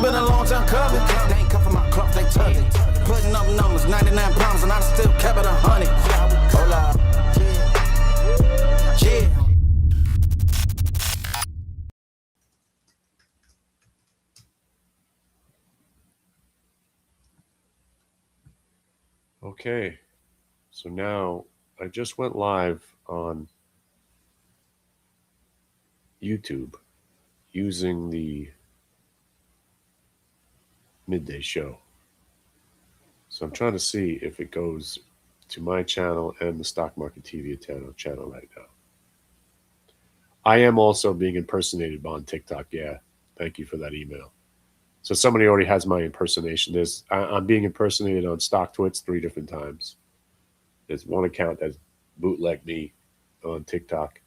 been a long time coming. They ain't come for my club, they tugged it. Putting up numbers, 99 problems, and I still kept it 100. Hola. Yeah. Okay, so now I just went live on YouTube using the midday show. So I'm trying to see if it goes to my channel and the Stock Market TV channel right now. I am also being impersonated on TikTok. Yeah, thank you for that email. So somebody already has my impersonation. I'm being impersonated on Stock Twits 3 different times. There's one account that's bootlegged me on TikTok.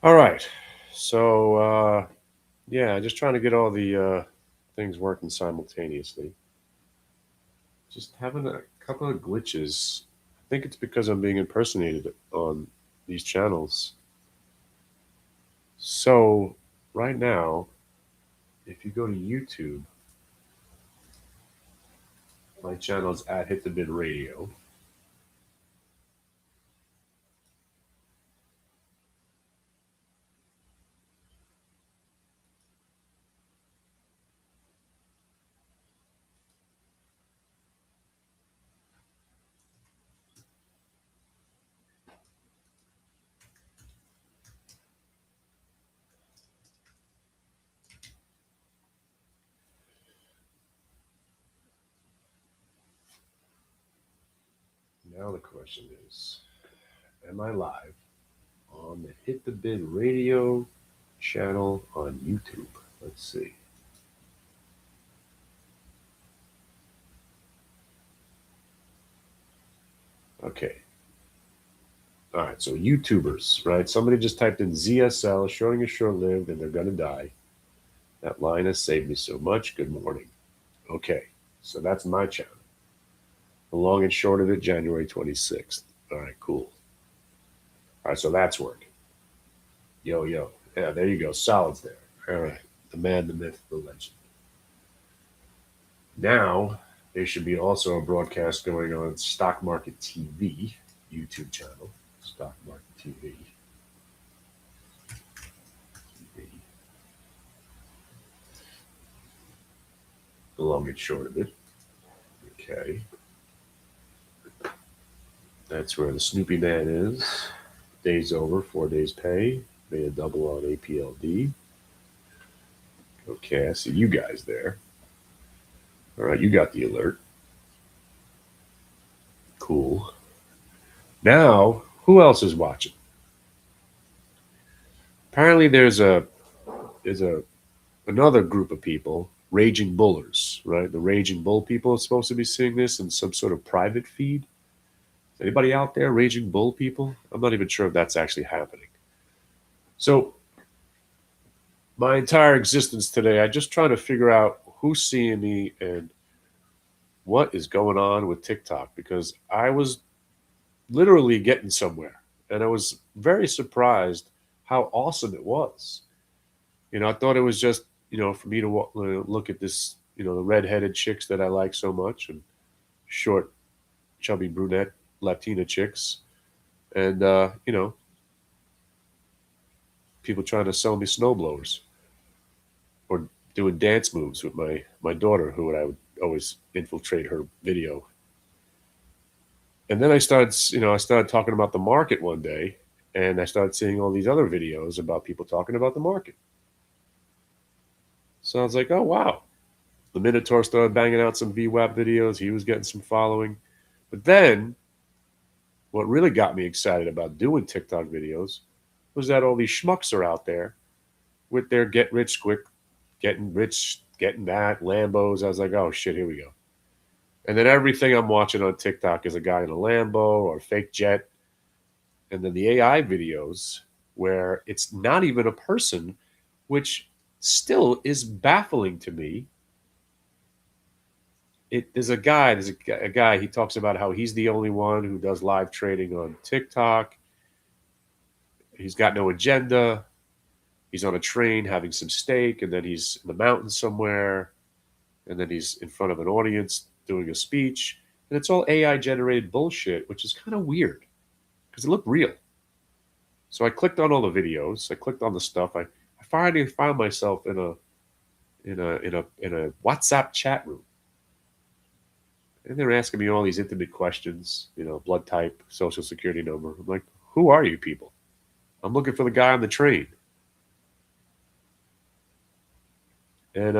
All right. So, yeah, just trying to get all the things working simultaneously. Just having a couple of glitches. I think it's because I'm being impersonated on these channels. So, right now, if you go to YouTube, my channel is at Hit the Bid Radio. Now the question is, am I live on the Hit the Bid Radio channel on YouTube? Let's see. Okay. All right, so YouTubers, right? Somebody just typed in ZSL, shorting is short lived and they're going to die. That line has saved me so much. Good morning. Okay, so that's my channel. The long and short of it, January 26th. All right, cool. All right, so that's working. Yo, yo. Yeah, there you go. Solid's there. All right. The man, the myth, the legend. Now, there should be also a broadcast going on Stock Market TV YouTube channel. Stock Market TV. The long and short of it. Okay. That's where the Snoopy Man is. Day's over, 4 days pay. Made a double on APLD. Okay, I see you guys there. All right, you got the alert. Cool. Now, who else is watching? Apparently, there's another group of people, raging bullers, right? The raging bull people are supposed to be seeing this in some sort of private feed. Is anybody out there, raging bull people? I'm not even sure if that's actually happening. So, my entire existence today, I just try to figure out who's seeing me and what is going on with TikTok, because I was literally getting somewhere and I was very surprised how awesome it was. I thought it was just, for me to look at this, the redheaded chicks that I like so much and short, chubby brunette Latina chicks. And, people trying to sell me snowblowers or doing dance moves with my daughter, who I would always infiltrate her video. And then I started talking about the market one day, and I started seeing all these other videos about people talking about the market. So I was like, oh wow. The Minotaur started banging out some VWAP videos. He was getting some following. But then what really got me excited about doing TikTok videos was that all these schmucks are out there with their get rich quick, getting rich, getting that, Lambos. I was like, oh shit, here we go. And then everything I'm watching on TikTok is a guy in a Lambo or a fake jet. And then the AI videos where it's not even a person, which still is baffling to me. There's a guy, he talks about how he's the only one who does live trading on TikTok. He's got no agenda. He's on a train having some steak, and then he's in the mountains somewhere, and then he's in front of an audience doing a speech. And it's all AI generated bullshit, which is kind of weird because it looked real. So I clicked on all the videos. I clicked on the stuff. I finally found myself in a WhatsApp chat room. And they're asking me all these intimate questions, blood type, social security number. I'm like, who are you people? I'm looking for the guy on the train. And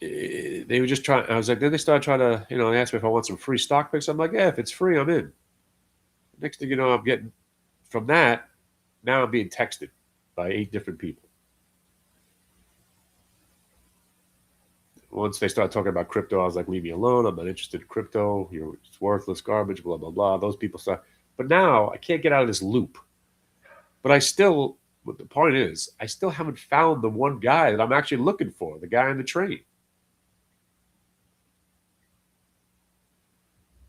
they were just trying. I was like, then they started trying to, they asked me if I want some free stock picks. I'm like, yeah, if it's free, I'm in. Next thing you know, I'm getting from that. Now I'm being texted by 8 different people. Once they started talking about crypto, I was like, leave me alone. I'm not interested in crypto. It's worthless garbage, blah, blah, blah. Those people start. But now I can't get out of this loop. But what the point is, I still haven't found the one guy that I'm actually looking for, the guy on the train.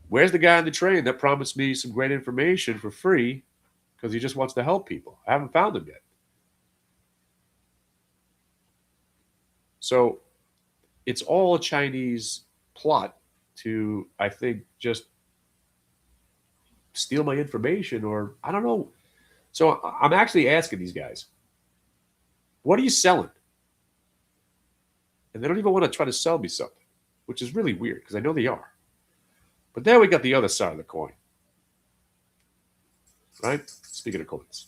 Where's the guy on the train that promised me some great information for free because he just wants to help people? I haven't found him yet. So it's all a Chinese plot to, I think, just steal my information, or I don't know. So I'm actually asking these guys, what are you selling? And they don't even want to try to sell me something, which is really weird because I know they are. But then we got the other side of the coin, right? Speaking of coins,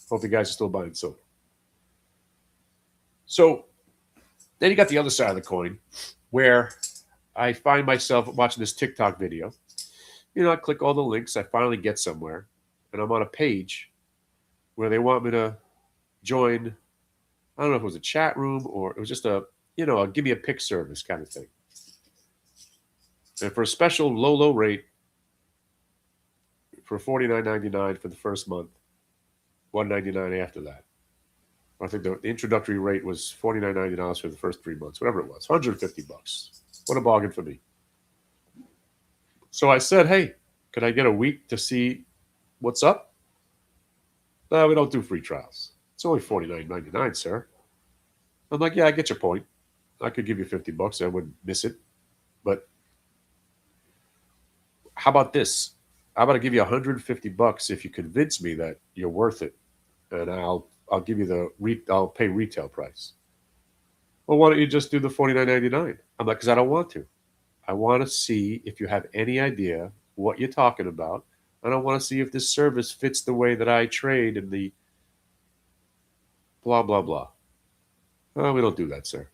hope you guys are still buying silver. So then you got the other side of the coin where I find myself watching this TikTok video. I click all the links. I finally get somewhere, and I'm on a page where they want me to join. I don't know if it was a chat room or it was just a give me a pick service kind of thing. And for a special low rate, for $49.99 for the first month, $199 after that. I think the introductory rate was $49.90 for the first 3 months, whatever it was, $150. What a bargain for me. So I said, hey, could I get a week to see what's up? No, we don't do free trials. It's only $49.99, sir. I'm like, yeah, I get your point. I could give you $50. I wouldn't miss it. But how about this? How about I give you $150 if you convince me that you're worth it, and I'll give you I'll pay retail price. Well, why don't you just do the $49.99? I'm like, because I don't want to. I want to see if you have any idea what you're talking about. And I want to see if this service fits the way that I trade and the blah, blah, blah. Oh, we don't do that, sir.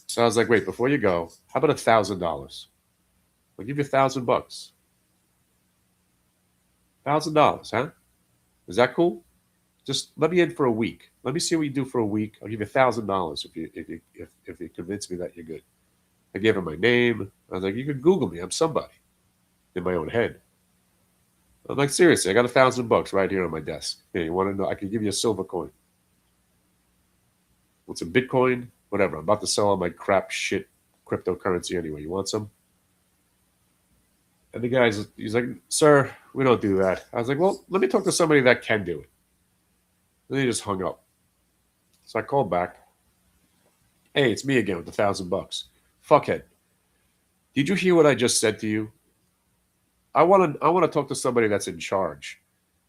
So I was like, wait, before you go, how about $1,000? I'll give you $1,000. $1,000, huh? Is that cool? Just let me in for a week. Let me see what you do for a week. I'll give you $1,000 if you convince me that you're good. I gave him my name. I was like, you can Google me. I'm somebody in my own head. I'm like, seriously, I got $1,000 right here on my desk. Hey, you want to know? I can give you a silver coin. What's a Bitcoin? Whatever. I'm about to sell all my crap shit cryptocurrency anyway. You want some? And the he's like, sir, we don't do that. I was like, well, let me talk to somebody that can do it. Then he just hung up. So I called back. Hey, it's me again with $1,000. Fuckhead. Did you hear what I just said to you? I want to talk to somebody that's in charge.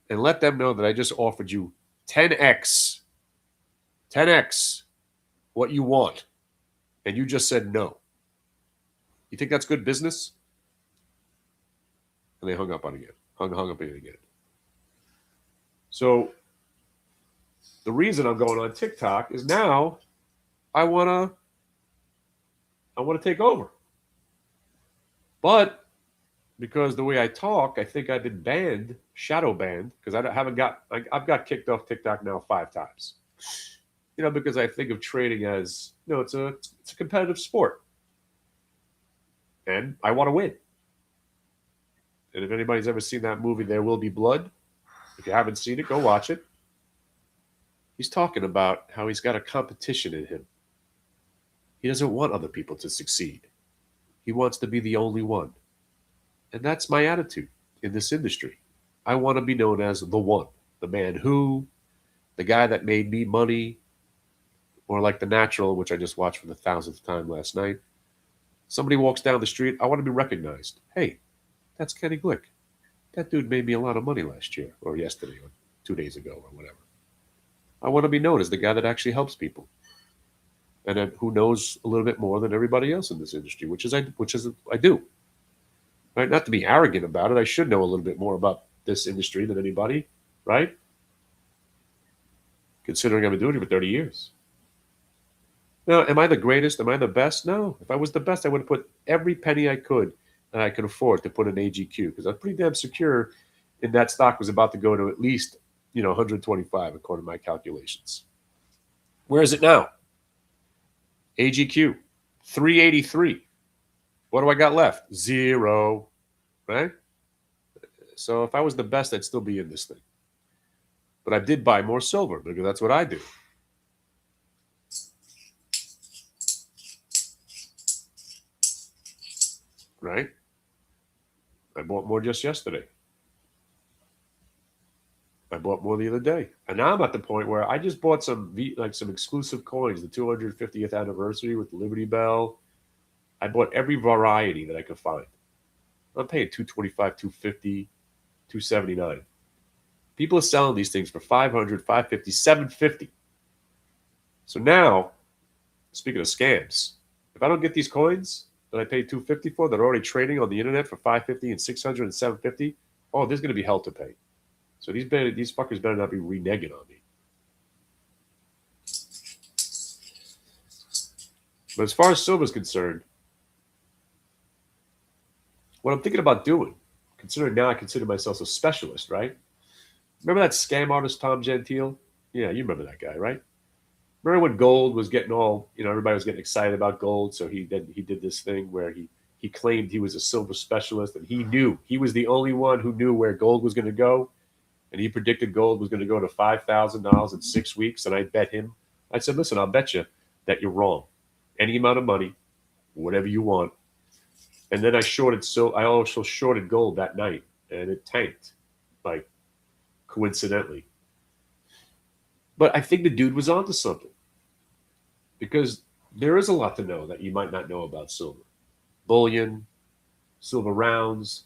and let them know that I just offered you 10x what you want, and you just said no. You think that's good business? And they hung up on it again. Hung up on it again. So the reason I'm going on TikTok is now I wanna take over. But because the way I talk, I think I've been banned, shadow banned, because I've got kicked off TikTok now 5 times. Because I think of trading as, it's a competitive sport. And I want to win. And if anybody's ever seen that movie, There Will Be Blood, if you haven't seen it, go watch it. He's talking about how he's got a competition in him. He doesn't want other people to succeed. He wants to be the only one. And that's my attitude in this industry. I want to be known as the one, the man who, the guy that made me money, or like The Natural, which I just watched for the 1,000th time last night. Somebody walks down the street, I want to be recognized. Hey, that's Kenny Glick. That dude made me a lot of money last year, or yesterday, or 2 days ago, or whatever. I want to be known as the guy that actually helps people, and who knows a little bit more than everybody else in this industry, which is I do. Right? Not to be arrogant about it, I should know a little bit more about this industry than anybody, right? Considering I've been doing it for 30 years. Now, am I the greatest? Am I the best? No. If I was the best, I would have put every penny I could that I could afford to put in AGQ, because I was pretty damn secure in that stock was about to go to at least 125 according to my calculations. Where is it now? AGQ 383. What do I got left? 0. Right? So if I was the best, I'd still be in this thing. But I did buy more silver because that's what I do. Right? I bought more just yesterday. I bought more the other day. And now I'm at the point where I just bought some exclusive coins, the 250th anniversary with the Liberty Bell. I bought every variety that I could find. I'm paying $225, $250, $279. People are selling these things for $500, $550, $750. So now, speaking of scams, if I don't get these coins that I paid $250 for, that are already trading on the internet for $550 and $600 and $750, there's going to be hell to pay. So these fuckers better not be reneging on me. But as far as silver is concerned, what I'm thinking about doing, considering now I consider myself a specialist, right? Remember that scam artist Tom Gentile? Yeah, you remember that guy, right? Remember when gold was getting all, everybody was getting excited about gold, so he did this thing where he claimed he was a silver specialist, and he was the only one who knew where gold was going to go, and he predicted gold was going to go to $5,000 in 6 weeks, and I bet him. I said, listen, I'll bet you that you're wrong. Any amount of money, whatever you want. And then I also shorted gold that night, and it tanked, like, coincidentally. But I think the dude was onto something, because there is a lot to know that you might not know about silver. Bullion, silver rounds,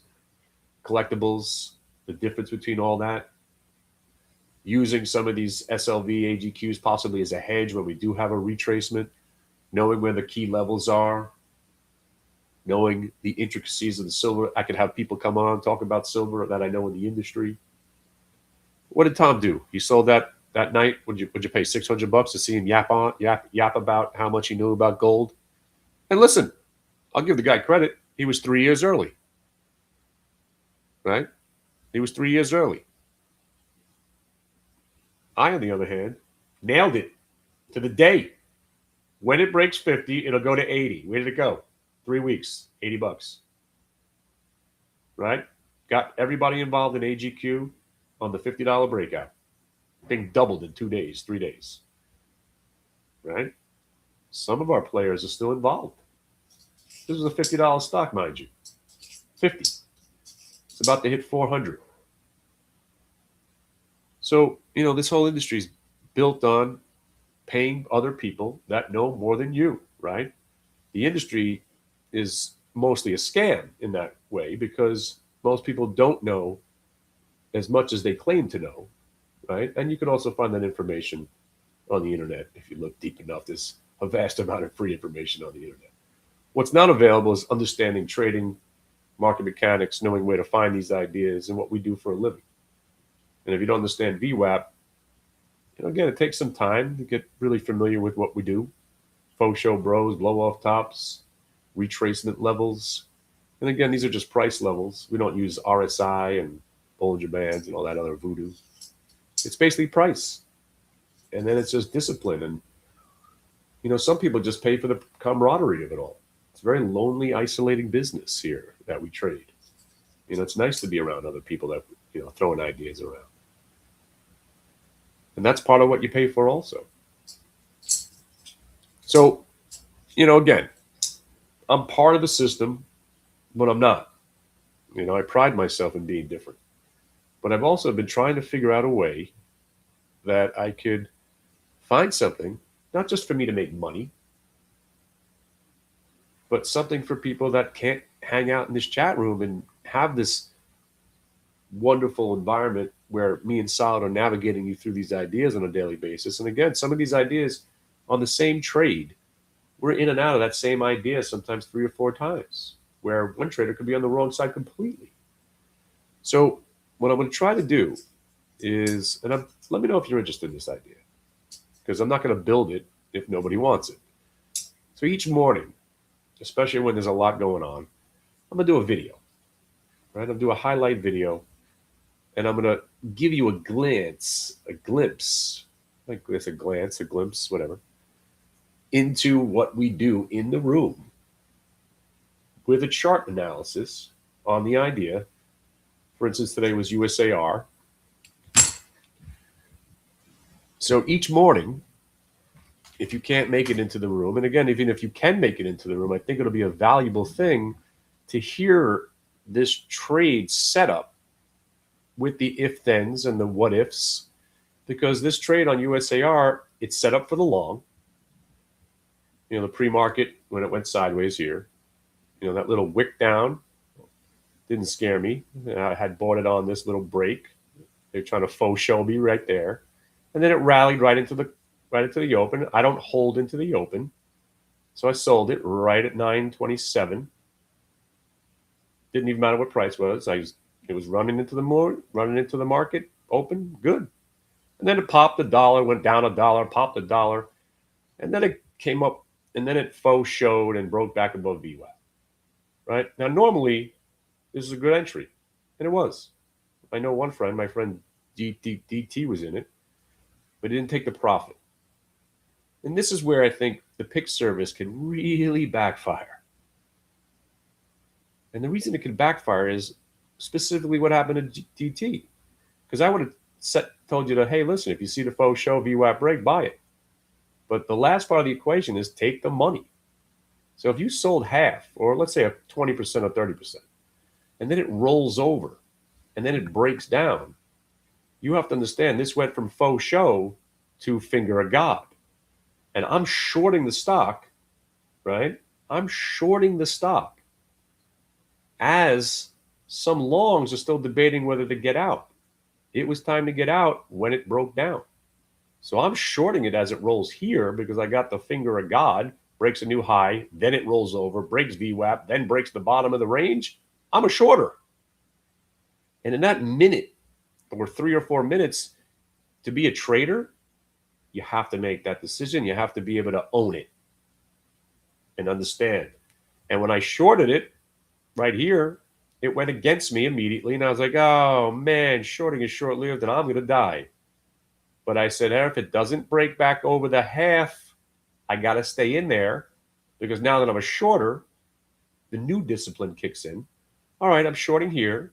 collectibles, the difference between all that. Using some of these SLV AGQs possibly as a hedge when we do have a retracement, knowing where the key levels are, knowing the intricacies of the silver. I could have people come on, talk about silver that I know in the industry. What did Tom do? He sold that night. Would you pay $600 to see him yap about how much he knew about gold? And listen, I'll give the guy credit. He was 3 years early. Right? He was 3 years early. I, on the other hand, nailed it to the day. When it breaks 50, it'll go to 80. Where did it go? 3 weeks, $80. Right? Got everybody involved in AGQ on the $50 breakout. Thing doubled in 2 days, 3 days. Right? Some of our players are still involved. This is a $50 stock, mind you. 50. It's about to hit 400. So, this whole industry is built on paying other people that know more than you, right? The industry is mostly a scam in that way, because most people don't know as much as they claim to know, right? And you can also find that information on the internet if you look deep enough. There's a vast amount of free information on the internet. What's not available is understanding trading, market mechanics, knowing where to find these ideas, and what we do for a living. And if you don't understand VWAP, again, it takes some time to get really familiar with what we do. Faux show bros, blow off tops, retracement levels. And again, these are just price levels. We don't use RSI and Bollinger Bands and all that other voodoo. It's basically price. And then it's just discipline. And, some people just pay for the camaraderie of it all. It's a very lonely, isolating business here that we trade. It's nice to be around other people that, throwing ideas around. And that's part of what you pay for also. So, again, I'm part of the system, but I'm not. I pride myself in being different. But I've also been trying to figure out a way that I could find something, not just for me to make money, but something for people that can't hang out in this chat room and have this wonderful environment where me and Solid are navigating you through these ideas on a daily basis. And again, some of these ideas on the same trade, we're in and out of that same idea sometimes 3 or 4 times, where one trader could be on the wrong side completely. So what I'm going to try to do is, and let me know if you're interested in this idea, because I'm not going to build it if nobody wants it. So each morning, especially when there's a lot going on, I'm going to do a video, right? I'm going to do a highlight video, and I'm going to give you a glimpse, like it's a glance, a glimpse, whatever, into what we do in the room with a chart analysis on the idea. For instance, today was USAR. So each morning, if you can't make it into the room, and again, even if you can make it into the room, I think it'll be a valuable thing to hear this trade setup with the if-thens and the what-ifs, because this trade on USAR, it's set up for the long. The pre-market, when it went sideways here, that little wick down didn't scare me. I had bought it on this little break. They're trying to faux show me right there. And then it rallied right into the open. I don't hold into the open. So I sold it right at 927. Didn't even matter what price was. It was running into the market, open, good. And then it popped $1, went down $1, popped $1, and then it came up, and then it faux showed and broke back above VWAP. Right? Now, normally, this is a good entry, and it was. I know one friend, my friend DT was in it, but he didn't take the profit. And this is where I think the pick service can really backfire. And the reason it can backfire is specifically what happened to DT. Because I would have told you hey, listen, if you see the faux show VWAP break, buy it. But the last part of the equation is take the money. So if you sold half, or let's say a 20% or 30%, and then it rolls over, and then it breaks down, you have to understand this went from faux show to finger of God. And I'm shorting the stock, right? I'm shorting the stock as some longs are still debating whether to get out. It was time to get out when it broke down. So I'm shorting it as it rolls here because I got the finger of God, breaks a new high, then it rolls over, breaks VWAP, then breaks the bottom of the range. I'm a shorter. And in that minute or 3 or 4 minutes, to be a trader, you have to make that decision. You have to be able to own it and understand. And when I shorted it right here, it went against me immediately. And I was like, oh, man, shorting is short-lived and I'm going to die. But I said, if it doesn't break back over the half, I got to stay in there because now that I'm a shorter, the new discipline kicks in. All right, I'm shorting here.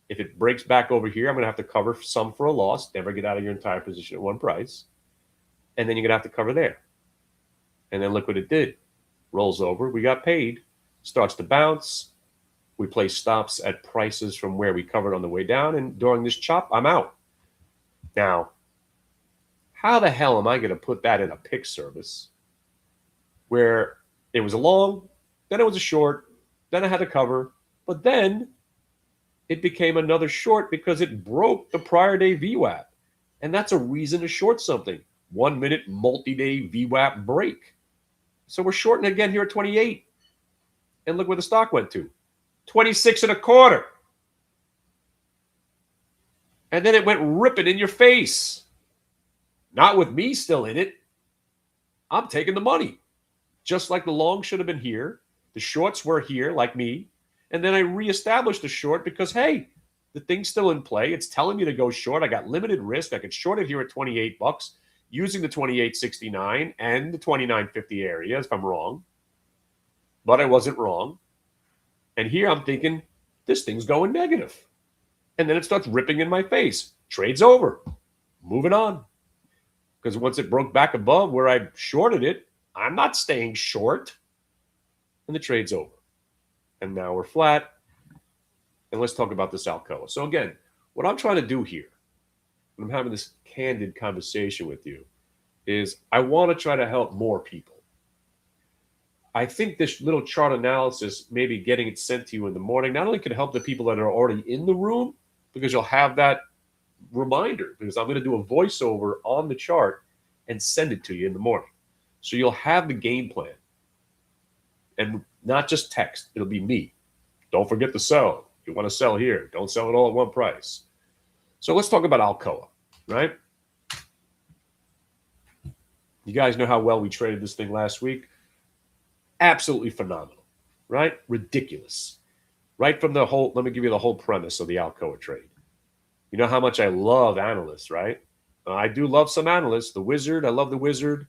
If it breaks back over here, I'm going to have to cover some for a loss. Never get out of your entire position at one price. And then you're going to have to cover there. And then look what it did. Rolls over. We got paid. Starts to bounce. We place stops at prices from where we covered on the way down. And during this chop, I'm out. Now, how the hell am I going to put that in a pick service where it was a long, then it was a short, then I had to cover, but then it became another short because it broke the prior day VWAP. And that's a reason to short something. 1 minute multi-day VWAP break. So we're shorting again here at 28. And look where the stock went to. 26 and a quarter. And then it went ripping in your face. Not with me still in it. I'm taking the money. Just like the long should have been here. The shorts were here, like me. And then I reestablished the short because, hey, the thing's still in play. It's telling me to go short. I got limited risk. I could short it here at 28 bucks using the 28.69 and the 29.50 area if I'm wrong. But I wasn't wrong. And here I'm thinking, this thing's going negative. And then it starts ripping in my face. Trade's over. Moving on. Because once it broke back above where I shorted it, I'm not staying short. And the trade's over. And now we're flat. And let's talk about this Alcoa. So again, what I'm trying to do here, when I'm having this candid conversation with you, is I want to try to help more people. I think this little chart analysis, maybe getting it sent to you in the morning, not only can help the people that are already in the room, because you'll have that reminder, because I'm going to do a voiceover on the chart and send it to you in the morning. So you'll have the game plan. And not just text, it'll be me. Don't forget to sell. You want to sell here. Don't sell it all at one price. So let's talk about Alcoa, right? You guys know how well we traded this thing last week. Absolutely phenomenal, right? Ridiculous. Right from the whole, let me give you the whole premise of the Alcoa trade. You know how much I love analysts, right? I do love some analysts. The Wizard, I love the Wizard.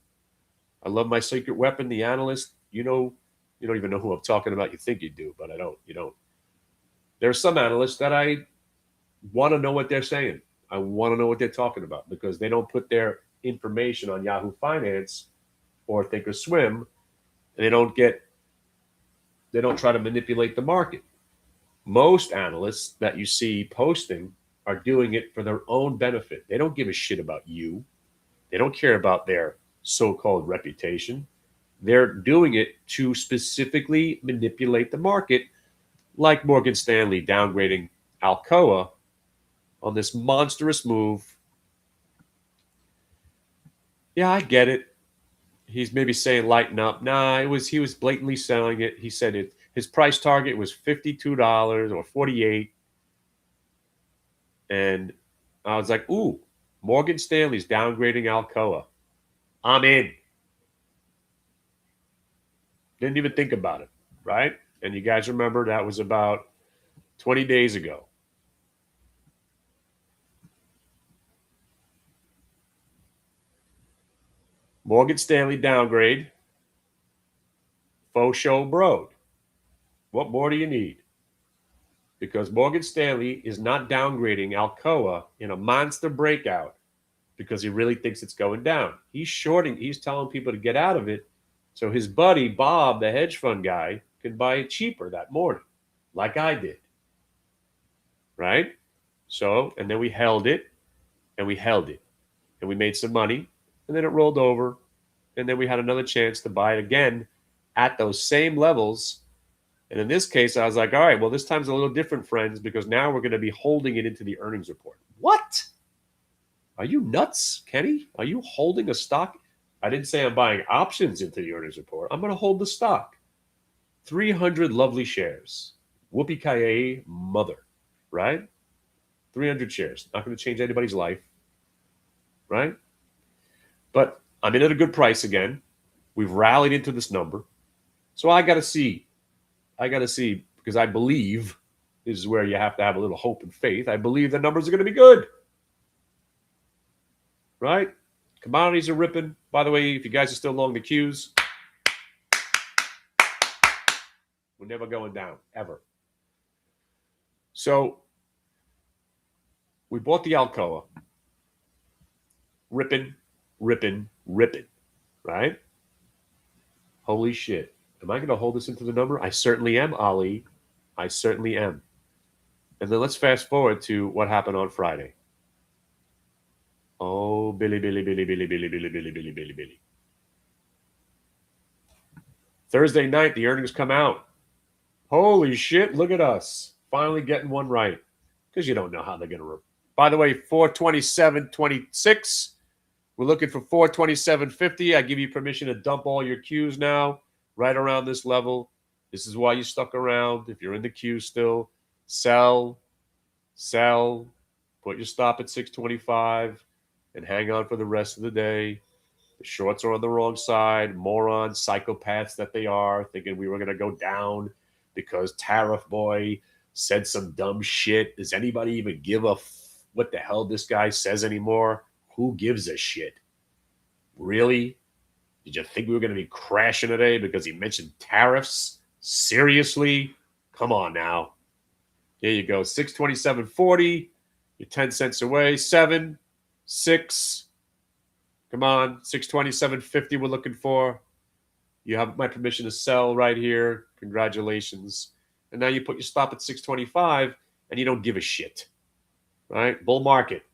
I love my secret weapon, the analyst. You know, you don't even know who I'm talking about. You think you do, but I don't. You don't. There are some analysts that I want to know what they're saying. I want to know what they're talking about because they don't put their information on Yahoo Finance or Thinkorswim. And they don't try to manipulate the market. Most analysts that you see posting are doing it for their own benefit. They don't give a shit about you. They don't care about their so-called reputation. They're doing it to specifically manipulate the market, like Morgan Stanley downgrading Alcoa on this monstrous move. Yeah, I get it. He's maybe saying lighten up. Nah, he was blatantly selling it. He said his price target was $52 or $48. And I was like, ooh, Morgan Stanley's downgrading Alcoa. I'm in. Didn't even think about it, right? And you guys remember that was about 20 days ago. Morgan Stanley downgrade. Faux show broad. What more do you need? Because Morgan Stanley is not downgrading Alcoa in a monster breakout because he really thinks it's going down. He's shorting. He's telling people to get out of it so his buddy, Bob, the hedge fund guy, can buy it cheaper that morning, like I did. Right? So, and then we held it, and we held it. And we made some money, and then it rolled over, and then we had another chance to buy it again at those same levels. And in this case, I was like, all right, well, this time's a little different, friends, because now we're going to be holding it into the earnings report. What? Are you nuts, Kenny? Are you holding a stock? I didn't say I'm buying options into the earnings report. I'm going to hold the stock. 300 lovely shares. Whoopee-ki-yay, mother, right? 300 shares. Not going to change anybody's life, right? But I'm in at a good price again. We've rallied into this number. So I got to see. Because I believe, this is where you have to have a little hope and faith. I believe the numbers are going to be good. Right? Commodities are ripping. By the way, if you guys are still long the queues, we're never going down, ever. So we bought the Alcoa. Ripping, right? Holy shit. Am I going to hold this into the number? I certainly am, Ali. I certainly am. And then let's fast forward to what happened on Friday. Oh, Billy. Thursday night, the earnings come out. Holy shit, look at us. Finally getting one right. because you don't know how they're going to. By the way, 427.26. We're looking for 427.50. I give you permission to dump all your Qs now, right around this level. This is why you stuck around. If you're in the queue still, sell, put your stop at 625, and hang on for the rest of the day. The shorts are on the wrong side. Morons, psychopaths that they are, thinking we were going to go down because Tariff Boy said some dumb shit. Does anybody even give a what the hell this guy says anymore? Who gives a shit? Really? Did you think we were going to be crashing today because he mentioned tariffs? Seriously? Come on now. Here you go. 627.40. You're 10 cents away. 7, 6. Come on. 627.50 we're looking for. You have my permission to sell right here. Congratulations. And now you put your stop at 625 and you don't give a shit. Right? Bull market.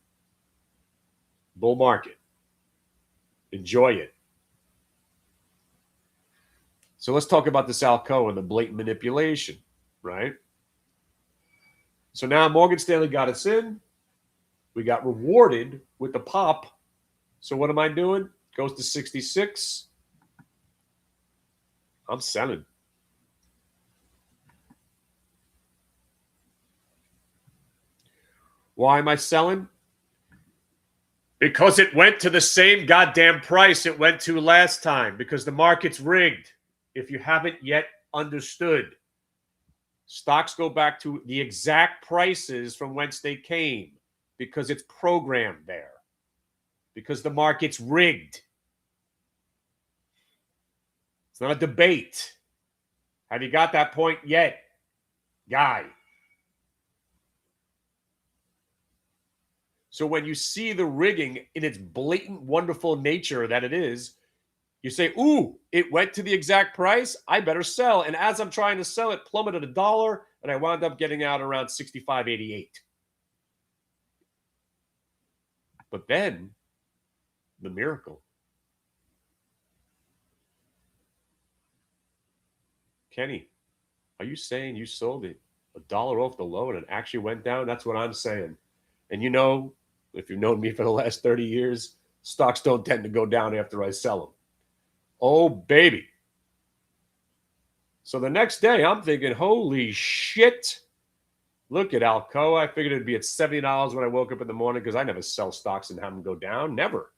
Bull market. Enjoy it. So let's talk about this Alcoa and the blatant manipulation, right? So now Morgan Stanley got us in. We got rewarded with the pop. So what am I doing? Goes to 66. I'm selling. Why am I selling? Because it went to the same goddamn price it went to last time, because the market's rigged. If you haven't yet understood, stocks go back to the exact prices from whence they came because it's programmed there, because the market's rigged. It's not a debate. Have you got that point yet, guy? So when you see the rigging in its blatant, wonderful nature that it is, you say, ooh, it went to the exact price. I better sell. And as I'm trying to sell, it plummeted $1, and I wound up getting out around 65.88. But then, the miracle. Kenny, are you saying you sold it $1 off the low and it actually went down? That's what I'm saying. And you know, if you've known me for the last 30 years, stocks don't tend to go down after I sell them. Oh, baby. So the next day, I'm thinking, holy shit. Look at Alcoa. I figured it'd be at $70 when I woke up in the morning because I never sell stocks and have them go down. Never.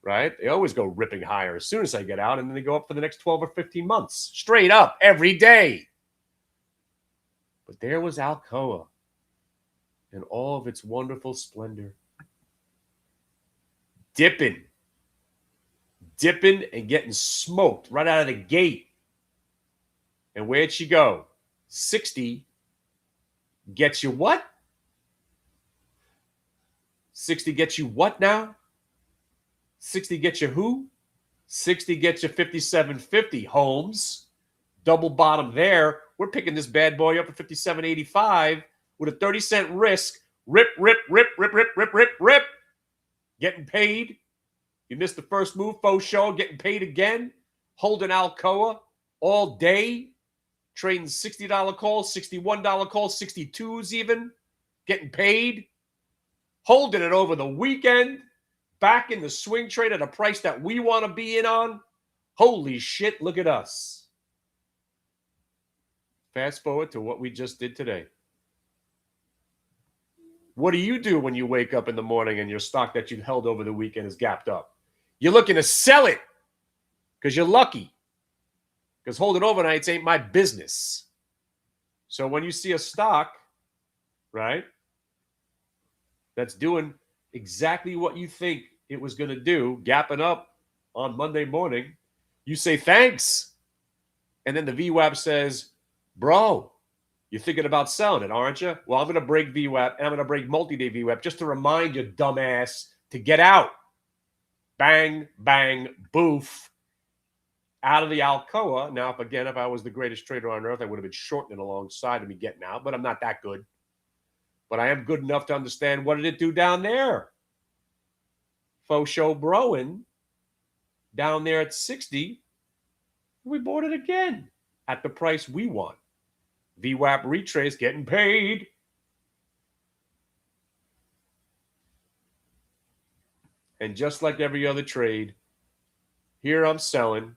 Right? They always go ripping higher as soon as I get out, and then they go up for the next 12 or 15 months. Straight up every day. But there was Alcoa in all of its wonderful splendor. Dipping and getting smoked right out of the gate. And where'd she go? 60 gets you what? 60 gets you what now? 60 gets you who? 60 gets you 57.50. Holmes. Double bottom there. We're picking this bad boy up at 57.85 with a 30-cent risk. Rip. Getting paid. You missed the first move, faux show, getting paid again. Holding Alcoa all day. Trading $60 calls, $61 calls, 62s even. Getting paid. Holding it over the weekend. Back in the swing trade at a price that we want to be in on. Holy shit, look at us. Fast forward to what we just did today. What do you do when you wake up in the morning and your stock that you held over the weekend is gapped up? You're looking to sell it because you're lucky. Because holding overnights ain't my business. So when you see a stock, right, that's doing exactly what you think it was going to do, gapping up on Monday morning, you say thanks. And then the VWAP says, bro, you're thinking about selling it, aren't you? Well, I'm going to break VWAP and I'm going to break multi-day VWAP just to remind you, dumbass, to get out. Bang, bang, boof. Out of the Alcoa. Now, if I was the greatest trader on earth, I would have been shorting it alongside of me getting out, but I'm not that good. But I am good enough to understand what did it do down there. Faux show broing down there at 60. We bought it again at the price we want. VWAP retrace getting paid. And just like every other trade, here I'm selling.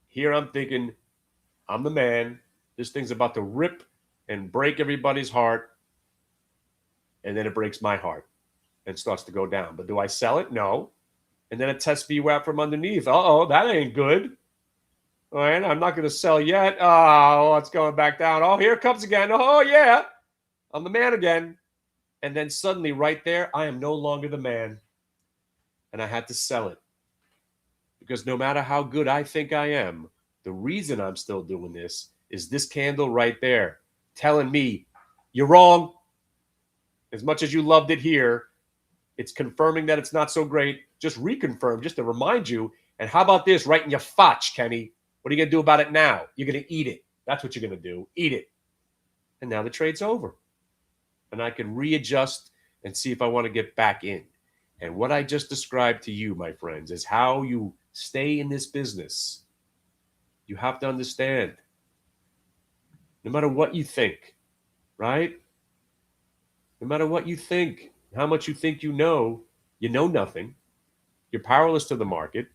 Here I'm thinking, I'm the man. This thing's about to rip and break everybody's heart. And then it breaks my heart and starts to go down. But do I sell it? No. And then it tests VWAP from underneath. Uh-oh, that ain't good. All right, I'm not going to sell yet. Oh, it's going back down. Oh, here it comes again. Oh, yeah. I'm the man again. And then suddenly right there, I am no longer the man. And I had to sell it. Because no matter how good I think I am, the reason I'm still doing this is this candle right there telling me you're wrong. As much as you loved it here, it's confirming that it's not so great. Just reconfirm, just to remind you. And how about this right in your fotch, Kenny? What are you going to do about it now? You're going to eat it. That's what you're going to do. Eat it. And now the trade's over. And I can readjust and see if I want to get back in. And what I just described to you, my friends, is how you stay in this business. You have to understand, no matter what you think, right? No matter what you think, how much you think you know nothing. You're powerless to the market.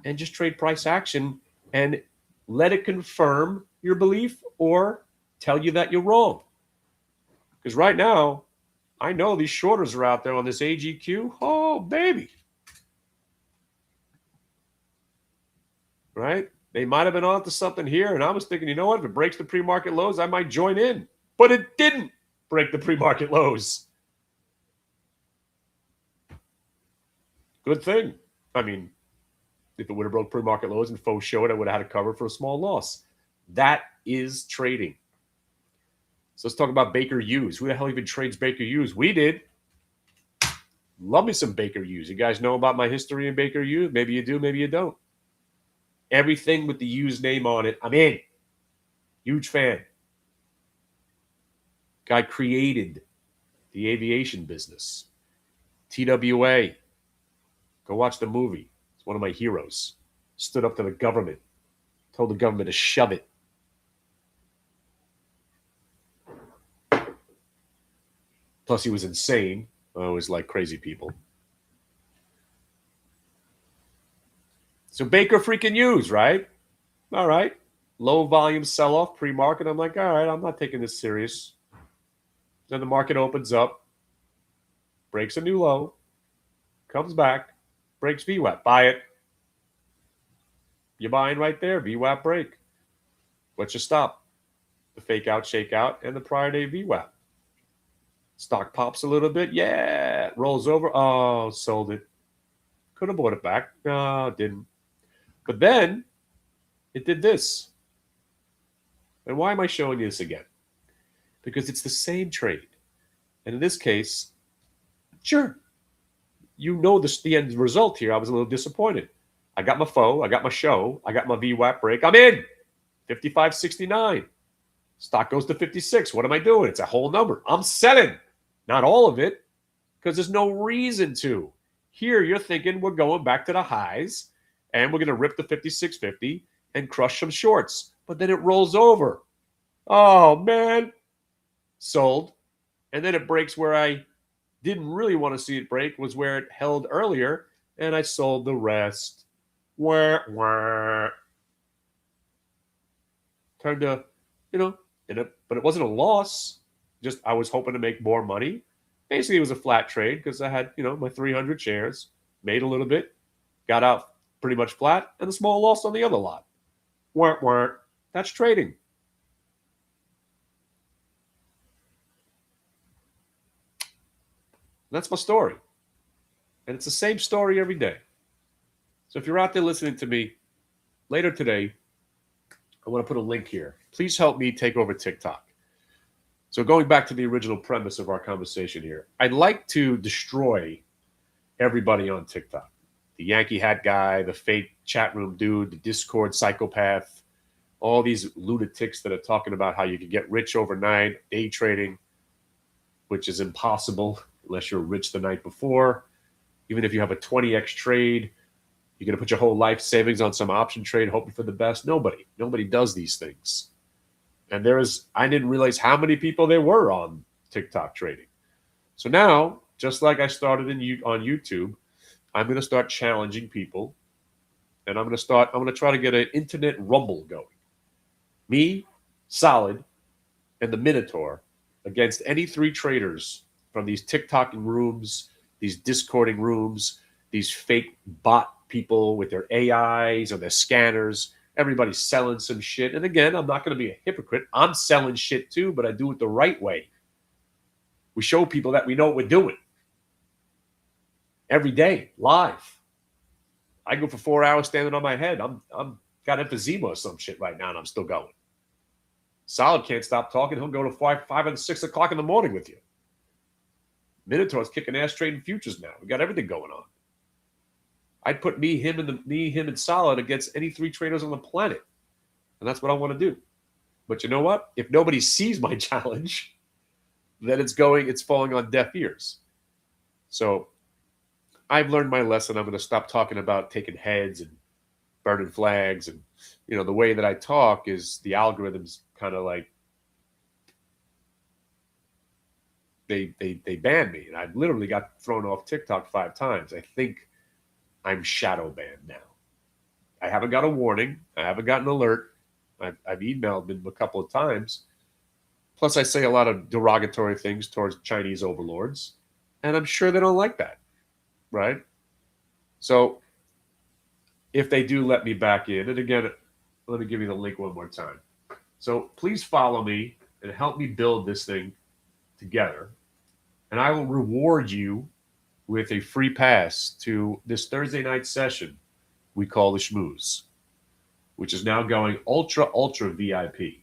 And just trade price action and let it confirm your belief or tell you that you're wrong. Because right now, I know these shorters are out there on this AGQ. Oh, baby. Right? They might have been onto something here, and I was thinking, you know what? If it breaks the pre-market lows, I might join in. But it didn't break the pre-market lows. Good thing. I mean, if it would have broke pre-market lows and faux showed, I would have had a cover for a small loss. That is trading. So let's talk about Baker Hughes. Who the hell even trades Baker Hughes? We did. Love me some Baker Hughes. You guys know about my history in Baker Hughes? Maybe you do, maybe you don't. Everything with the Hughes name on it, I'm in. Huge fan. Guy created the aviation business. TWA. Go watch the movie. It's one of my heroes. Stood up to the government. Told the government to shove it. Plus, he was insane. I always like crazy people. So Baker freaking Hughes, right? All right. Low volume sell-off pre-market. I'm like, all right, I'm not taking this serious. Then the market opens up, breaks a new low, comes back, breaks VWAP. Buy it. You're buying right there. VWAP break. What's your stop? The fake out, shake out, and the prior day VWAP. Stock pops a little bit. Yeah. Rolls over. Oh, sold it. Could have bought it back. No, didn't. But then it did this. And why am I showing you this again? Because it's the same trade. And in this case, sure, you know the end result here. I was a little disappointed. I got my foe. I got my show. I got my VWAP break. I'm in. 55.69. Stock goes to 56. What am I doing? It's a whole number. I'm selling. Not all of it, because there's no reason to. Here, you're thinking we're going back to the highs, and we're going to rip the 56.50 and crush some shorts. But then it rolls over. Oh, man. Sold. And then it breaks where I didn't really want to see it break, was where it held earlier, and I sold the rest. Wah, wah. Turned to, but it wasn't a loss. Just I was hoping to make more money. Basically, it was a flat trade because I had, my 300 shares, made a little bit, got out pretty much flat, and a small loss on the other lot. Wah, wah. That's trading. That's my story. And it's the same story every day. So if you're out there listening to me later today, I want to put a link here. Please help me take over TikTok. So going back to the original premise of our conversation here, I'd like to destroy everybody on TikTok. The Yankee hat guy, the fake chat room dude, the Discord psychopath, all these lunatics that are talking about how you can get rich overnight, day trading, which is impossible unless you're rich the night before. Even if you have a 20x trade, you're going to put your whole life savings on some option trade, hoping for the best. Nobody does these things. And I didn't realize how many people there were on TikTok trading. So now, just like I started on YouTube, I'm going to start challenging people, and I'm going to try to get an internet rumble going. Me, Solid, and the Minotaur against any three traders from these TikToking rooms, these Discording rooms, these fake bot people with their AIs or their scanners. Everybody's selling some shit. And again, I'm not going to be a hypocrite. I'm selling shit too, but I do it the right way. We show people that we know what we're doing every day, live. I go for 4 hours standing on my head. I'm got emphysema or some shit right now, and I'm still going. Solid can't stop talking. He'll go to 5 and 6 o'clock in the morning with you. Minotaur's kicking ass trading futures now. We got everything going on. I'd put him, and Solid against any three traders on the planet, and that's what I want to do. But you know what? If nobody sees my challenge, then it's falling on deaf ears. So I've learned my lesson. I'm going to stop talking about taking heads and burning flags, and the way that I talk is the algorithms kind of like they banned me, and I literally got thrown off TikTok 5 times. I think I'm shadow banned now. I haven't got a warning. I haven't got an alert. I've emailed them a couple of times. Plus, I say a lot of derogatory things towards Chinese overlords, and I'm sure they don't like that, right? So if they do let me back in, and again, let me give you the link one more time. So please follow me and help me build this thing together, and I will reward you with a free pass to this Thursday night session we call the Schmooze, which is now going ultra VIP.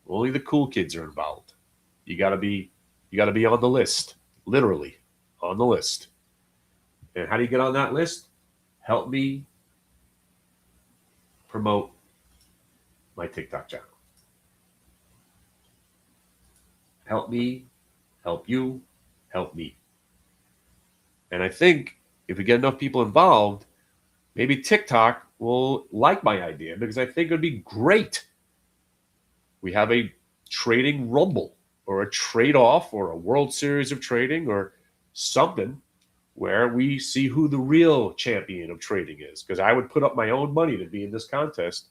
Only the cool kids are involved. You gotta be on the list, literally on the list. And how do you get on that list? Help me promote my TikTok channel. Help me, help you, help me. And I think if we get enough people involved, maybe TikTok will like my idea, because I think it would be great. We have a trading rumble or a trade-off or a World Series of trading or something where we see who the real champion of trading is. Because I would put up my own money to be in this contest.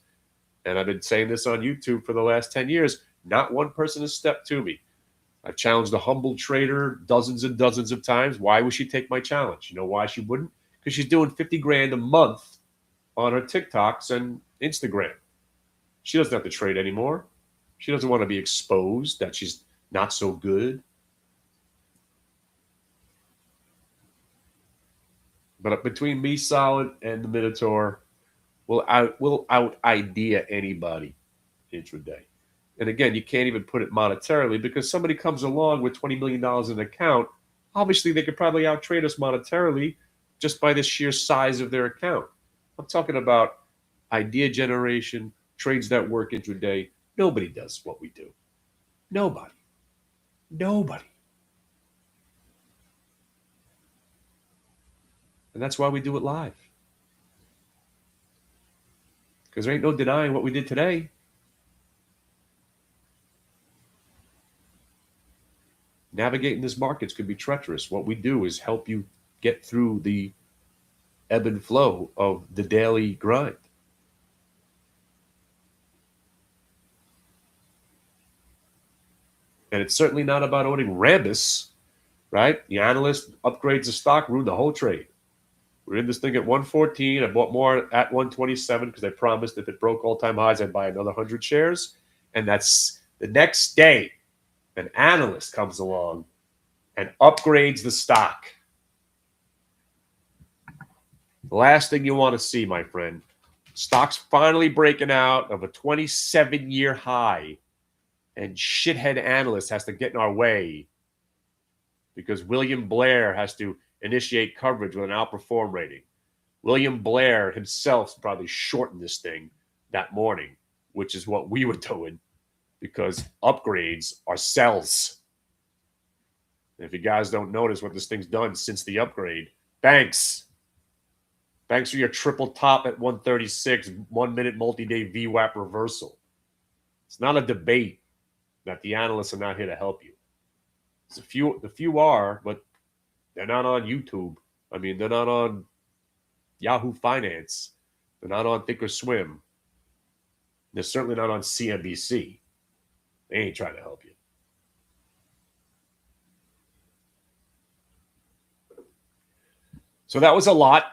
And I've been saying this on YouTube for the last 10 years. Not one person has stepped to me. I've challenged a humble trader dozens and dozens of times. Why would she take my challenge? You know why she wouldn't? Because she's doing 50 grand a month on her TikToks and Instagram. She doesn't have to trade anymore. She doesn't want to be exposed that she's not so good. But between me, Solid, and the Minotaur, we'll out idea anybody intraday. And again, you can't even put it monetarily, because somebody comes along with $20 million in an account. Obviously, they could probably outtrade us monetarily just by the sheer size of their account. I'm talking about idea generation, trades that work intraday. Nobody does what we do. Nobody. And that's why we do it live. Because there ain't no denying what we did today. Navigating these markets could be treacherous. What we do is help you get through the ebb and flow of the daily grind. And it's certainly not about owning Rambus, right? The analyst upgrades the stock, ruined the whole trade. We're in this thing at 114. I bought more at 127 because I promised if it broke all-time highs, I'd buy another 100 shares. And that's the next day, an analyst comes along and upgrades the stock. The last thing you want to see, my friend, stock's finally breaking out of a 27-year high, and shithead analyst has to get in our way because William Blair has to initiate coverage with an outperform rating. William Blair himself probably shortened this thing that morning, which is what we were doing, because upgrades are sells. And if you guys don't notice what this thing's done since the upgrade, thanks for your triple top at 136, 1 minute multi-day VWAP reversal. It's not a debate that the analysts are not here to help you. The few are, but They're not on YouTube. I mean, they're not on Yahoo Finance. They're not on Thinkorswim. They're certainly not on CNBC. They ain't trying to help you. So that was a lot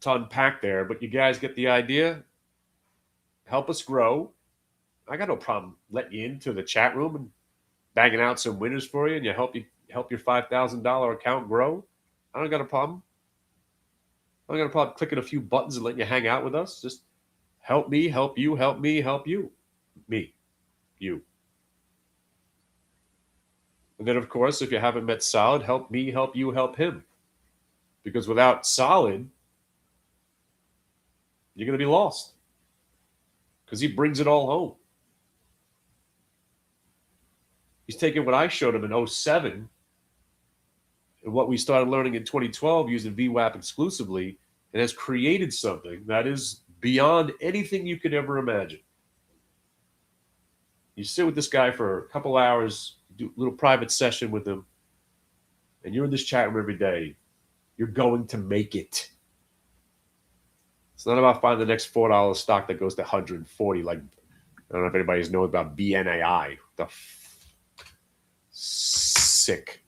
to unpack there, but you guys get the idea. Help us grow. I got no problem letting you into the chat room and banging out some winners for you, and you help your $5,000 account grow. I don't got a problem. I don't got a problem clicking a few buttons and letting you hang out with us. Just help me, help you, help me, help you. Me, you. And then, of course, if you haven't met Solid, help me, help you, help him. Because without Solid, you're going to be lost. Because he brings it all home. He's taking what I showed him in 07 and what we started learning in 2012 using VWAP exclusively, and has created something that is beyond anything you could ever imagine. You sit with this guy for a couple hours, do a little private session with him, and you're in this chat room every day. You're going to make it. It's not about finding the next $4 stock that goes to 140. Like, I don't know if anybody's known about BNAI. Sick.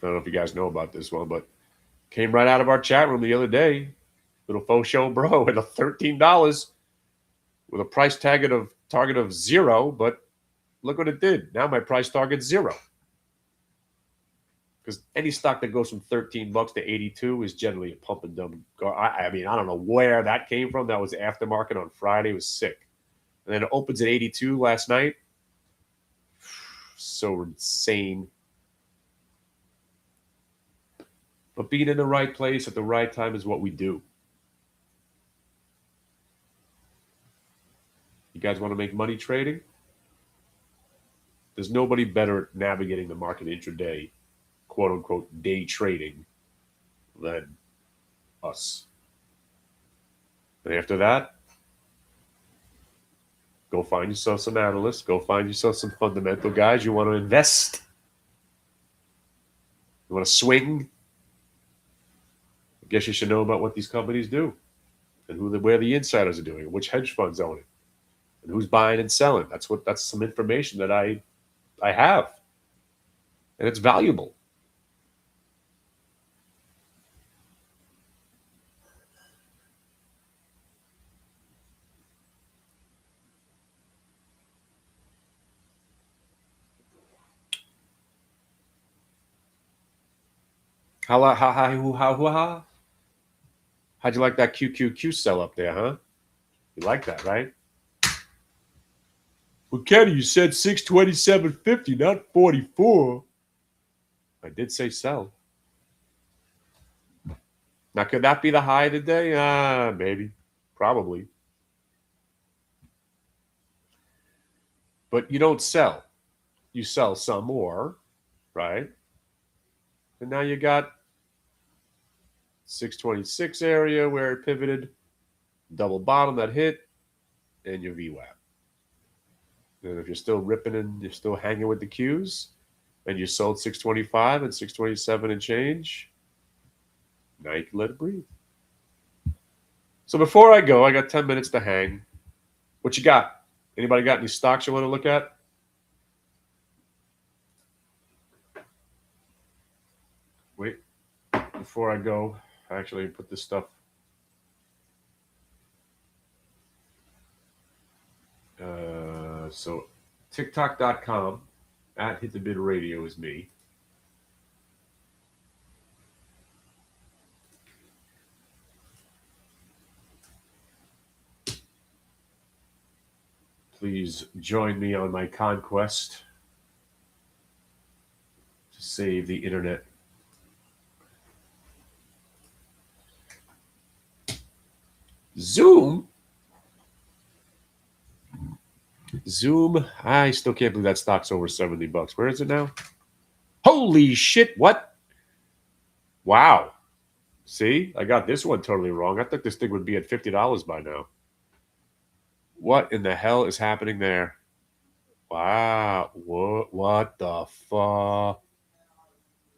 I don't know if you guys know about this one, but came right out of our chat room the other day. Little faux show bro at $13 with a price target of 0, but look what it did. Now my price target's 0. Because any stock that goes from $13 to 82 is generally a pump and dump. I mean, I don't know where that came from. That was aftermarket on Friday. It was sick. And then it opens at 82 last night. So insane. But being in the right place at the right time is what we do. You guys want to make money trading? There's nobody better at navigating the market intraday, quote unquote, day trading than us. And after that, go find yourself some analysts, go find yourself some fundamental guys. You want to invest? You want to swing? I guess you should know about what these companies do and where the insiders are doing, which hedge funds own it, and who's buying and selling. That's some information that I have, and it's valuable. How'd you like that QQQ sell up there, huh? You like that, right? Well, Kenny, you said 627.50, not 44. I did say sell. Now, could that be the high of the day? Maybe. Probably. But you don't sell. You sell some more, right? And now you got 626 area where it pivoted, double bottom that hit, and your VWAP. And if you're still ripping and you're still hanging with the Qs, and you sold 625 and 627 and change, now you can let it breathe. So before I go, I got 10 minutes to hang. What you got? Anybody got any stocks you want to look at? Wait, before I go, I actually put this stuff. So TikTok.com at Hit the Bid Radio is me. Please join me on my conquest to save the internet. Zoom, I still can't believe that stock's over $70. Where is it now? Holy shit, what? Wow. See, I got this one totally wrong. I thought this thing would be at $50 by now. What in the hell is happening there? Wow. What the fuck?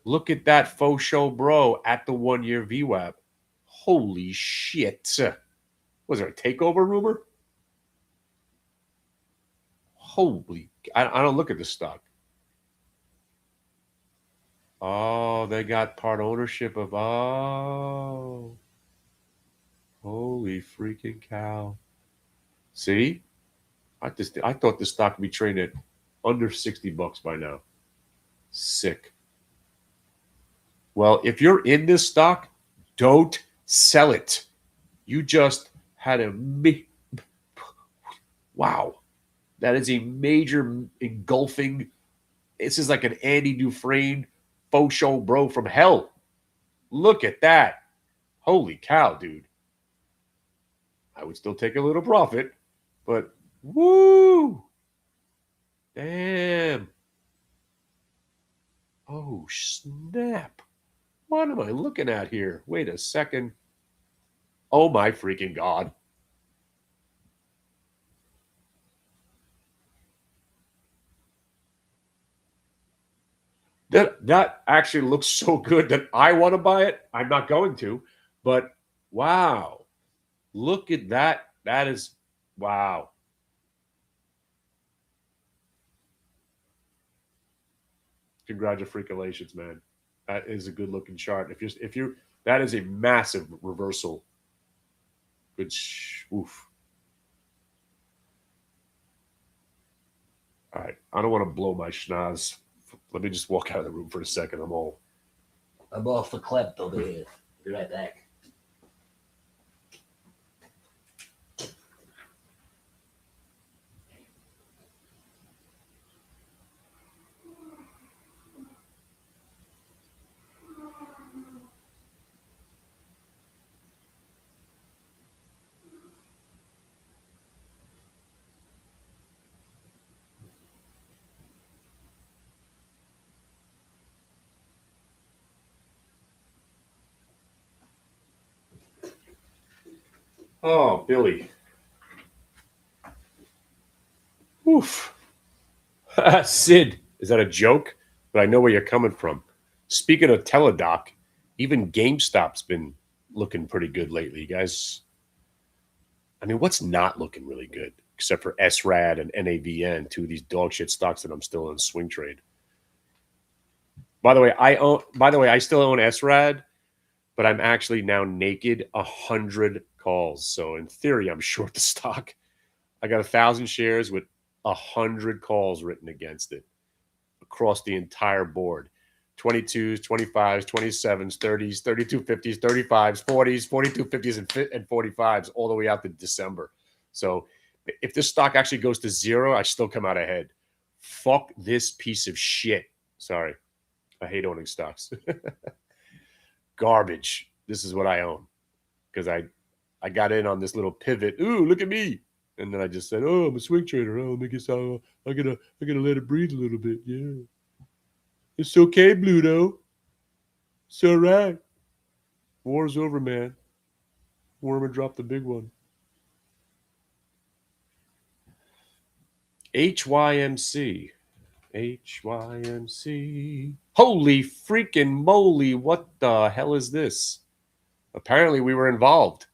Look at that faux show, bro, at the 1 year VWAP. Holy shit. Was there a takeover rumor? Holy. I don't look at the stock. Oh, they got part ownership of. Oh. Holy freaking cow. See? I thought this stock would be trading at under $60 by now. Sick. Well, if you're in this stock, don't sell it. You just had a wow. That is a major engulfing. This is like an Andy Dufresne faux show bro from hell. Look at that. Holy cow, dude. I would still take a little profit, but woo. Damn. Oh, snap. What am I looking at here? Wait a second. Oh, my freaking God. That actually looks so good that I want to buy it. I'm not going to, but wow. Look at that. That is wow. Congratulations, man. That is a good looking chart. If you that is a massive reversal. Good oof. All right. I don't want to blow my schnoz. Let me just walk out of the room for a second. I'm off the clip over here. Be right back. Oh, Billy. Oof. Sid, is that a joke? But I know where you're coming from. Speaking of Teledoc, even GameStop's been looking pretty good lately, you guys. I mean, what's not looking really good except for SRAD and NAVN, two of these dog shit stocks that I'm still in swing trade. By the way, I still own SRAD, but I'm actually now naked 100 calls. So in theory, I'm short the stock. I got 1,000 shares with 100 calls written against it across the entire board. 22s, 25s, 27s, 30s, 3250s, 35s, 40s, 4250s, and 45s all the way out to December. So if this stock actually goes to zero, I still come out ahead. Fuck this piece of shit. Sorry. I hate owning stocks. Garbage. This is what I own. Because I got in on this little pivot. Ooh, look at me. And then I just said, oh, I'm a swing trader. Oh, I guess I gotta let it breathe a little bit. Yeah. It's okay, Bluto. It's all right. War's over, man. Warmer dropped the big one. HYMC. HYMC. Holy freaking moly. What the hell is this? Apparently, we were involved.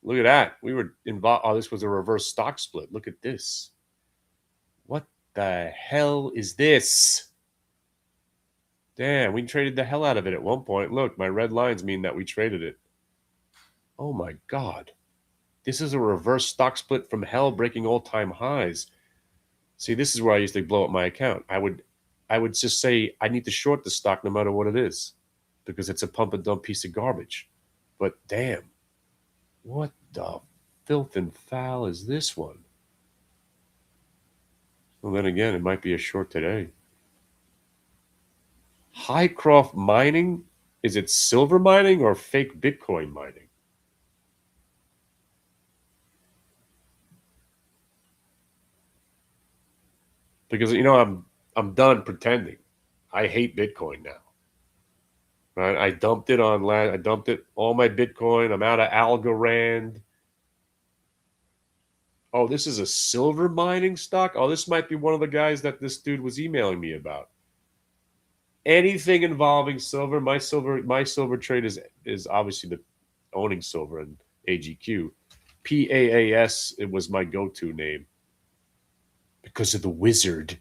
Look at that. We were involved. Oh, this was a reverse stock split. Look at this. What the hell is this? Damn, we traded the hell out of it at one point. Look, my red lines mean that we traded it. Oh my God. This is a reverse stock split from hell, breaking all-time highs. See, this is where I used to blow up my account. I would just say I need to short the stock no matter what it is because it's a pump and dump piece of garbage. But damn, what the filth and foul is this one? Well, then again, it might be a short today. Highcroft Mining? Is it silver mining or fake Bitcoin mining? Because I'm done pretending. I hate Bitcoin now. Right? I dumped it all my Bitcoin. I'm out of Algorand. Oh, this is a silver mining stock? Oh, this might be one of the guys that this dude was emailing me about. Anything involving silver, my silver trade is obviously the owning silver and AGQ. PAAS, it was my go-to name because of the wizard.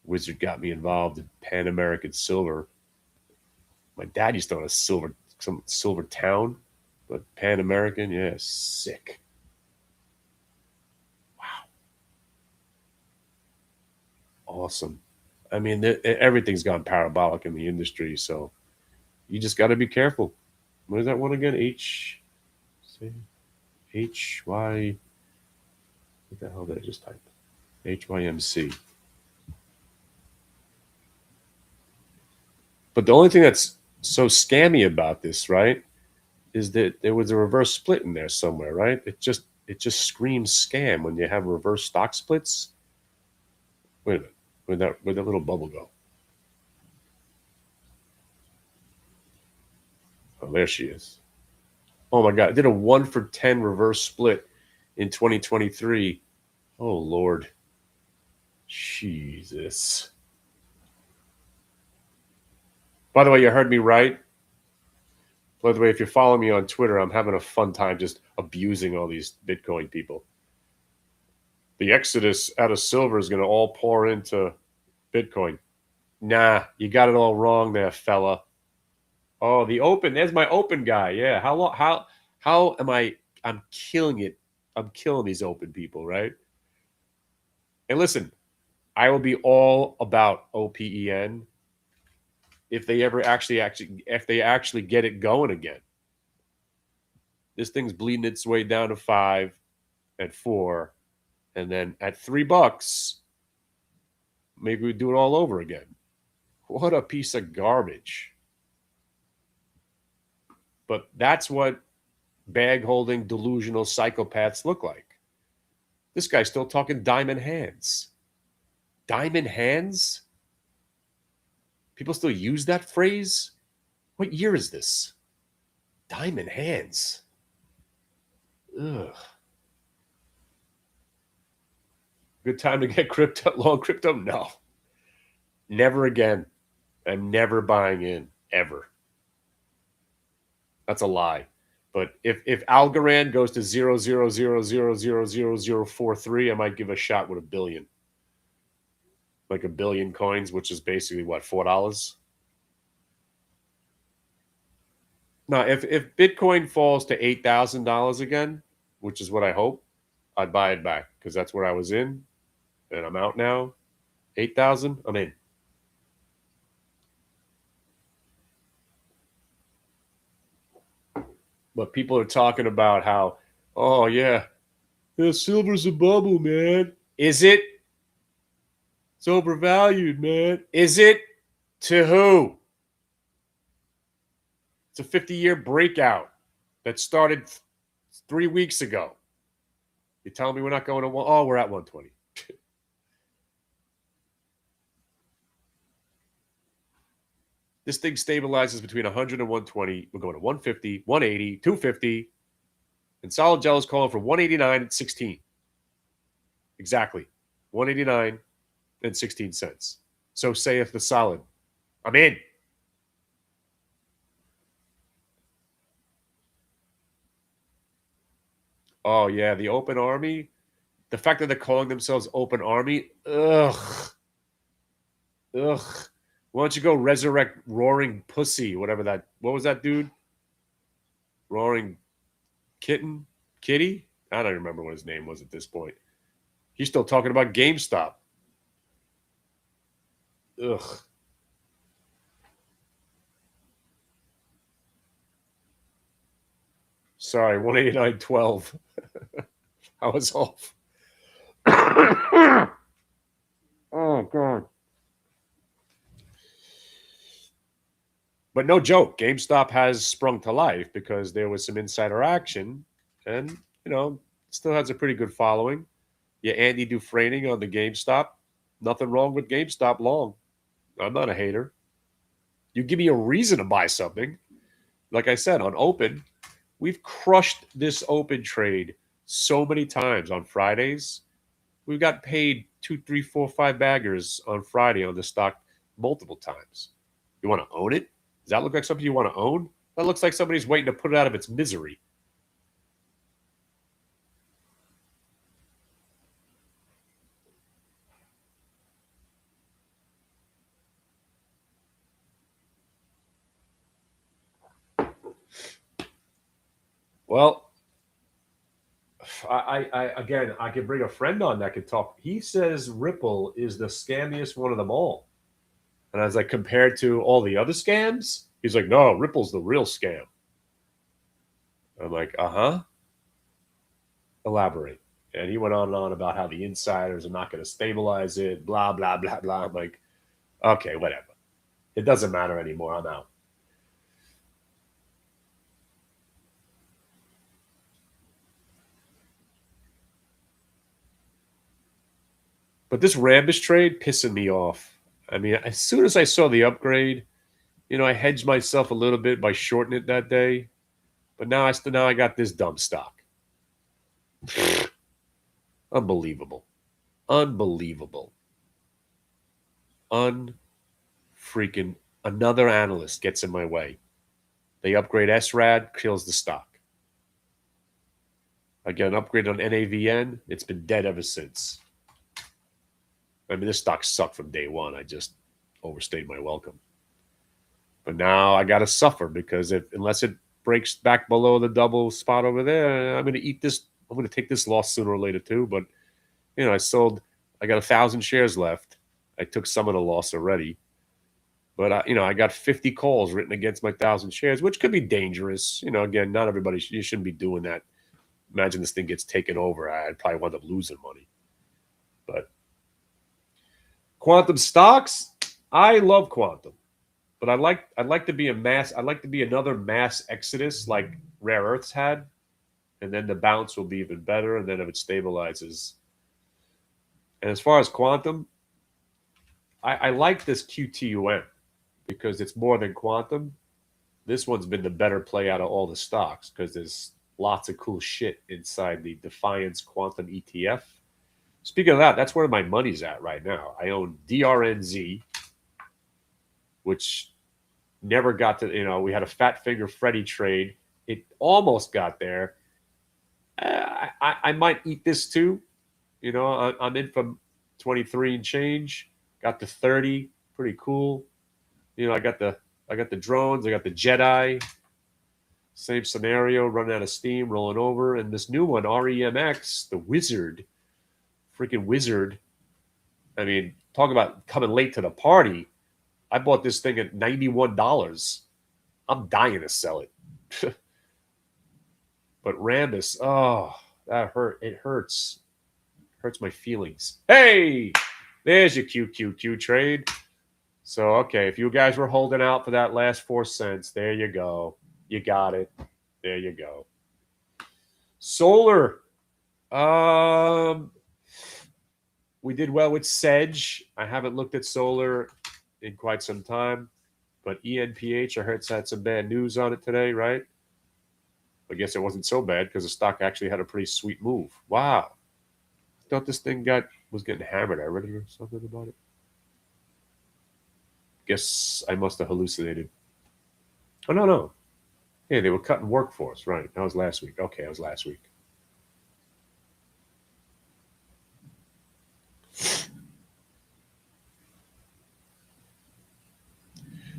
Wizard got me involved in Pan American Silver. My dad used to own some silver town, but Pan American, yeah, sick. Wow, awesome. I mean, everything's gone parabolic in the industry, so you just got to be careful. What is that one again? HY. What the hell did I just type? HYMC. But the only thing that's so scammy about this, right, is that there was a reverse split in there somewhere, right? It just screams scam when you have reverse stock splits. Wait a minute, where'd that little bubble go? Oh, there she is. Oh my God, I did a 1-for-10 reverse split in 2023. Oh Lord, Jesus. By the way, you heard me right. By the way, if you follow me on Twitter, I'm having a fun time just abusing all these Bitcoin people. The exodus out of silver is going to all pour into Bitcoin. Nah, you got it all wrong there, fella. Oh, the open. There's my open guy. Yeah. How am I? I'm killing it. I'm killing these open people, right? And listen, I will be all about OPEN if they ever actually get it going again. This thing's bleeding its way down to 5 at 4, and then at $3, maybe we do it all over again. What a piece of garbage. But that's what bag holding delusional psychopaths look like. This guy's still talking diamond hands. Diamond hands? People still use that phrase? What year is this? Diamond hands. Ugh. Good time to get crypto, long crypto? No. Never again. I'm never buying in, ever. That's a lie. But if Algorand goes to 0.000000043, I might give a shot with $1 billion. Like $1 billion coins, which is basically what, $4? Now, if Bitcoin falls to $8,000 again, which is what I hope, I'd buy it back because that's where I was in, and I'm out now. 8,000, I'm in. But people are talking about how, oh yeah, silver's a bubble, man. Is it? It's overvalued, man. Is it? To who? It's a 50-year breakout that started 3 weeks ago. You're telling me we're not going to one? Oh, we're at 120. This thing stabilizes between 100 and 120. We're going to 150, 180, 250. And Solid Gel is calling for 189 at 16. Exactly. 189 and 16 cents. So saith the Solid. I'm in. Oh, yeah, the Open Army. The fact that they're calling themselves Open Army. Ugh. Ugh. Why don't you go resurrect Roaring Pussy, whatever that. What was that dude? Roaring Kitty? I don't remember what his name was at this point. He's still talking about GameStop. Ugh. Sorry, 189.12. I was off. Oh, God. But no joke, GameStop has sprung to life because there was some insider action and, still has a pretty good following. Yeah, Andy Dufresne on the GameStop. Nothing wrong with GameStop long. I'm not a hater. You give me a reason to buy something. Like I said, on Open, we've crushed this Open trade so many times on Fridays. We've got paid 2, 3, 4, 5 baggers on Friday on the stock multiple times. You want to own it? Does that look like something you want to own? That looks like somebody's waiting to put it out of its misery. Well, I could bring a friend on that could talk. He says Ripple is the scammiest one of them all. And I was like, compared to all the other scams? He's like, no, Ripple's the real scam. I'm like, uh-huh. Elaborate. And he went on and on about how the insiders are not going to stabilize it, blah, blah, blah, blah. I'm like, okay, whatever. It doesn't matter anymore. I'm out. But this Rambus trade pissing me off. I mean, as soon as I saw the upgrade, I hedged myself a little bit by shorting it that day. But now I got this dumb stock. Unbelievable. Unbelievable. Unfreaking. Another analyst gets in my way. They upgrade SRAD, kills the stock. I get an upgrade on NAVN. It's been dead ever since. I mean, this stock sucked from day one. I just overstayed my welcome. But now I got to suffer because unless it breaks back below the double spot over there, I'm going to eat this. I'm going to take this loss sooner or later too. But, I got 1,000 shares left. I took some of the loss already. But, I got 50 calls written against my 1,000 shares, which could be dangerous. Again, not everybody, you shouldn't be doing that. Imagine this thing gets taken over. I'd probably wind up losing money. But quantum stocks, I love quantum. But I'd like to be another mass exodus like rare earths had. And then the bounce will be even better. And then if it stabilizes. And as far as quantum, I like this QTUM because it's more than quantum. This one's been the better play out of all the stocks because there's lots of cool shit inside the Defiance Quantum ETF. Speaking of that, that's where my money's at right now. I own DRNZ, which never got to, we had a Fat Finger Freddy trade. It almost got there. I might eat this too. I'm in from 23 and change. Got to 30. Pretty cool. I got the drones. I got the Jedi. Same scenario, running out of steam, rolling over. And this new one, REMX, the Wizard, freaking Wizard. I mean, talk about coming late to the party. I bought this thing at $91. I'm dying to sell it. But Rambus, oh, that hurt. It hurts. Hurts my feelings. Hey, there's your QQQ trade. So, okay, if you guys were holding out for that last 4 cents, there you go. You got it. There you go. Solar. We did well with Sedge. I haven't looked at solar in quite some time. But ENPH, I heard, had some bad news on it today, right? I guess it wasn't so bad because the stock actually had a pretty sweet move. Wow. I thought this thing was getting hammered. I read or something about it. Guess I must have hallucinated. Oh, no. Hey, they were cutting workforce. Right. That was last week. Okay, that was last week.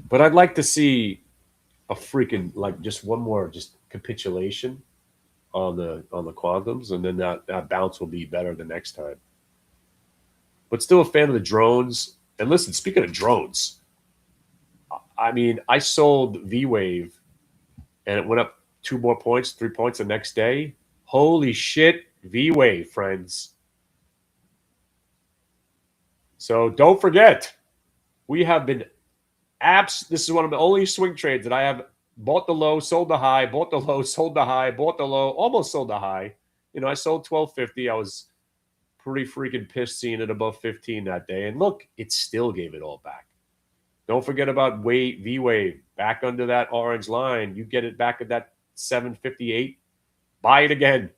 But I'd like to see a freaking, just one more just capitulation on the quantums, and then that bounce will be better the next time. But still a fan of the drones. And listen, speaking of drones, I mean, I sold VWAP and it went up 2 more points, 3 points the next day. Holy shit, VWAP, friends. So don't forget, we have been this is one of the only swing trades that I have bought the low, sold the high, bought the low, sold the high, bought the low, almost sold the high. I sold 12.50. I was pretty freaking pissed seeing it above 15 that day. And look, it still gave it all back. Don't forget about VWAP back under that orange line. You get it back at that 758. Buy it again.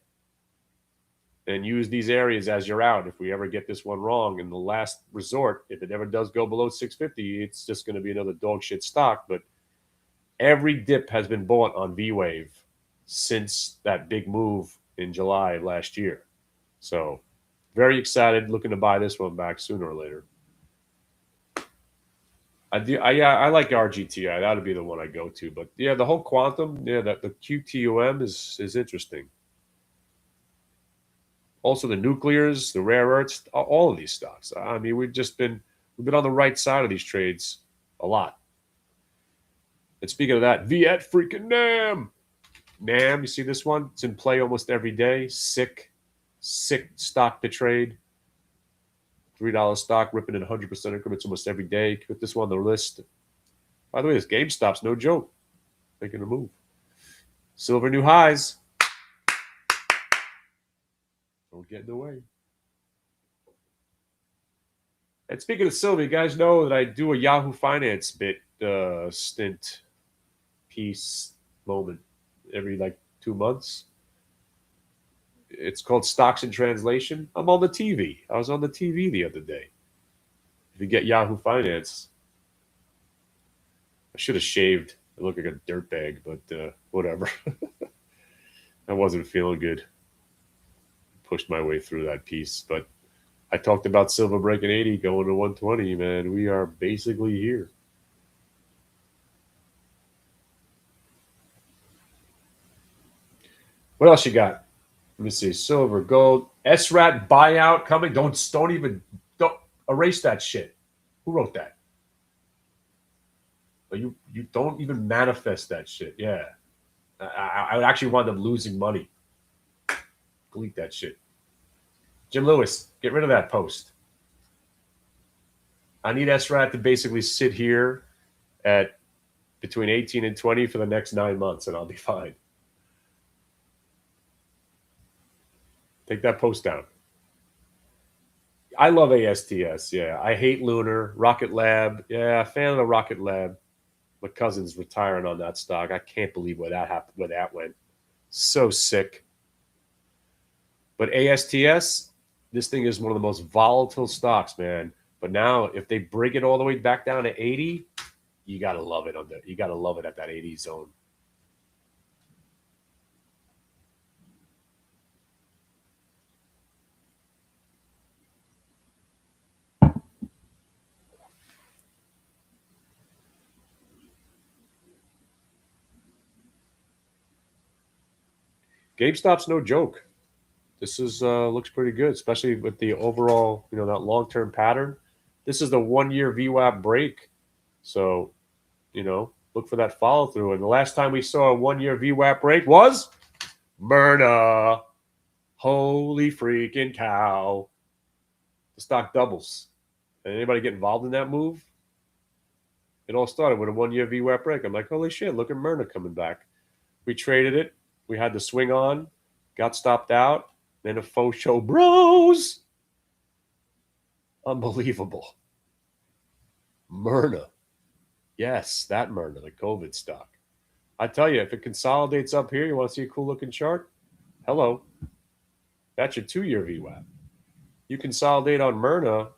and use these areas as you're out. If we ever get this one wrong in the last resort, if it ever does go below 650, it's just going to be another dog shit stock. But every dip has been bought on V-Wave since that big move in July of last year. So very excited, looking to buy this one back sooner or later. I like RGTI. That would be the one I go to. But yeah, the whole quantum, that the QTUM is interesting. Also the nuclears, the rare earths, all of these stocks. I mean, we've been on the right side of these trades a lot. And speaking of that, Viet freaking Nam. Nam, you see this one? It's in play almost every day. Sick stock to trade. $3 stock ripping in 100% increments almost every day. Put this one on the list. By the way, this GameStop's no joke. Making a move. Silver new highs. Don't get in the way. And speaking of silver, you guys know that I do a Yahoo Finance bit stint piece moment every 2 months. It's called Stocks in Translation. I'm on the TV. I was on the TV the other day. If you get Yahoo Finance, I should have shaved. I look like a dirtbag, but whatever. I wasn't feeling good. Pushed my way through that piece, but I talked about silver breaking 80, going to 120. Man, we are basically here. What else you got? Let me see. Silver, gold, SRAT buyout coming. Don't erase that shit. Who wrote that? But you don't even manifest that shit. Yeah, I would actually wind up losing money. Delete that shit. Jim Lewis, get rid of that post. I need SRAT to basically sit here at between 18 and 20 for the next 9 months, and I'll be fine. Take that post down. I love ASTS. Yeah, I hate Lunar. Rocket Lab. Yeah, fan of the Rocket Lab. My cousin's retiring on that stock. I can't believe where that happened. Where that went. So sick. But ASTS, this thing is one of the most volatile stocks, man. But now, if they break it all the way back down to 80, you gotta love it you gotta love it at that 80 zone. GameStop's no joke. This is looks pretty good, especially with the overall, that long-term pattern. This is the 1-year VWAP break. So, look for that follow-through. And the last time we saw a 1-year VWAP break was Myrna. Holy freaking cow. The stock doubles. And anybody get involved in that move? It all started with a 1-year VWAP break. I'm like, holy shit, look at Myrna coming back. We traded it. We had the swing on. Got stopped out. Then a faux show bros. Unbelievable. Myrna. Yes, that Myrna, the COVID stock. I tell you, if it consolidates up here, you want to see a cool looking chart? Hello. That's your 2-year VWAP. You consolidate on Myrna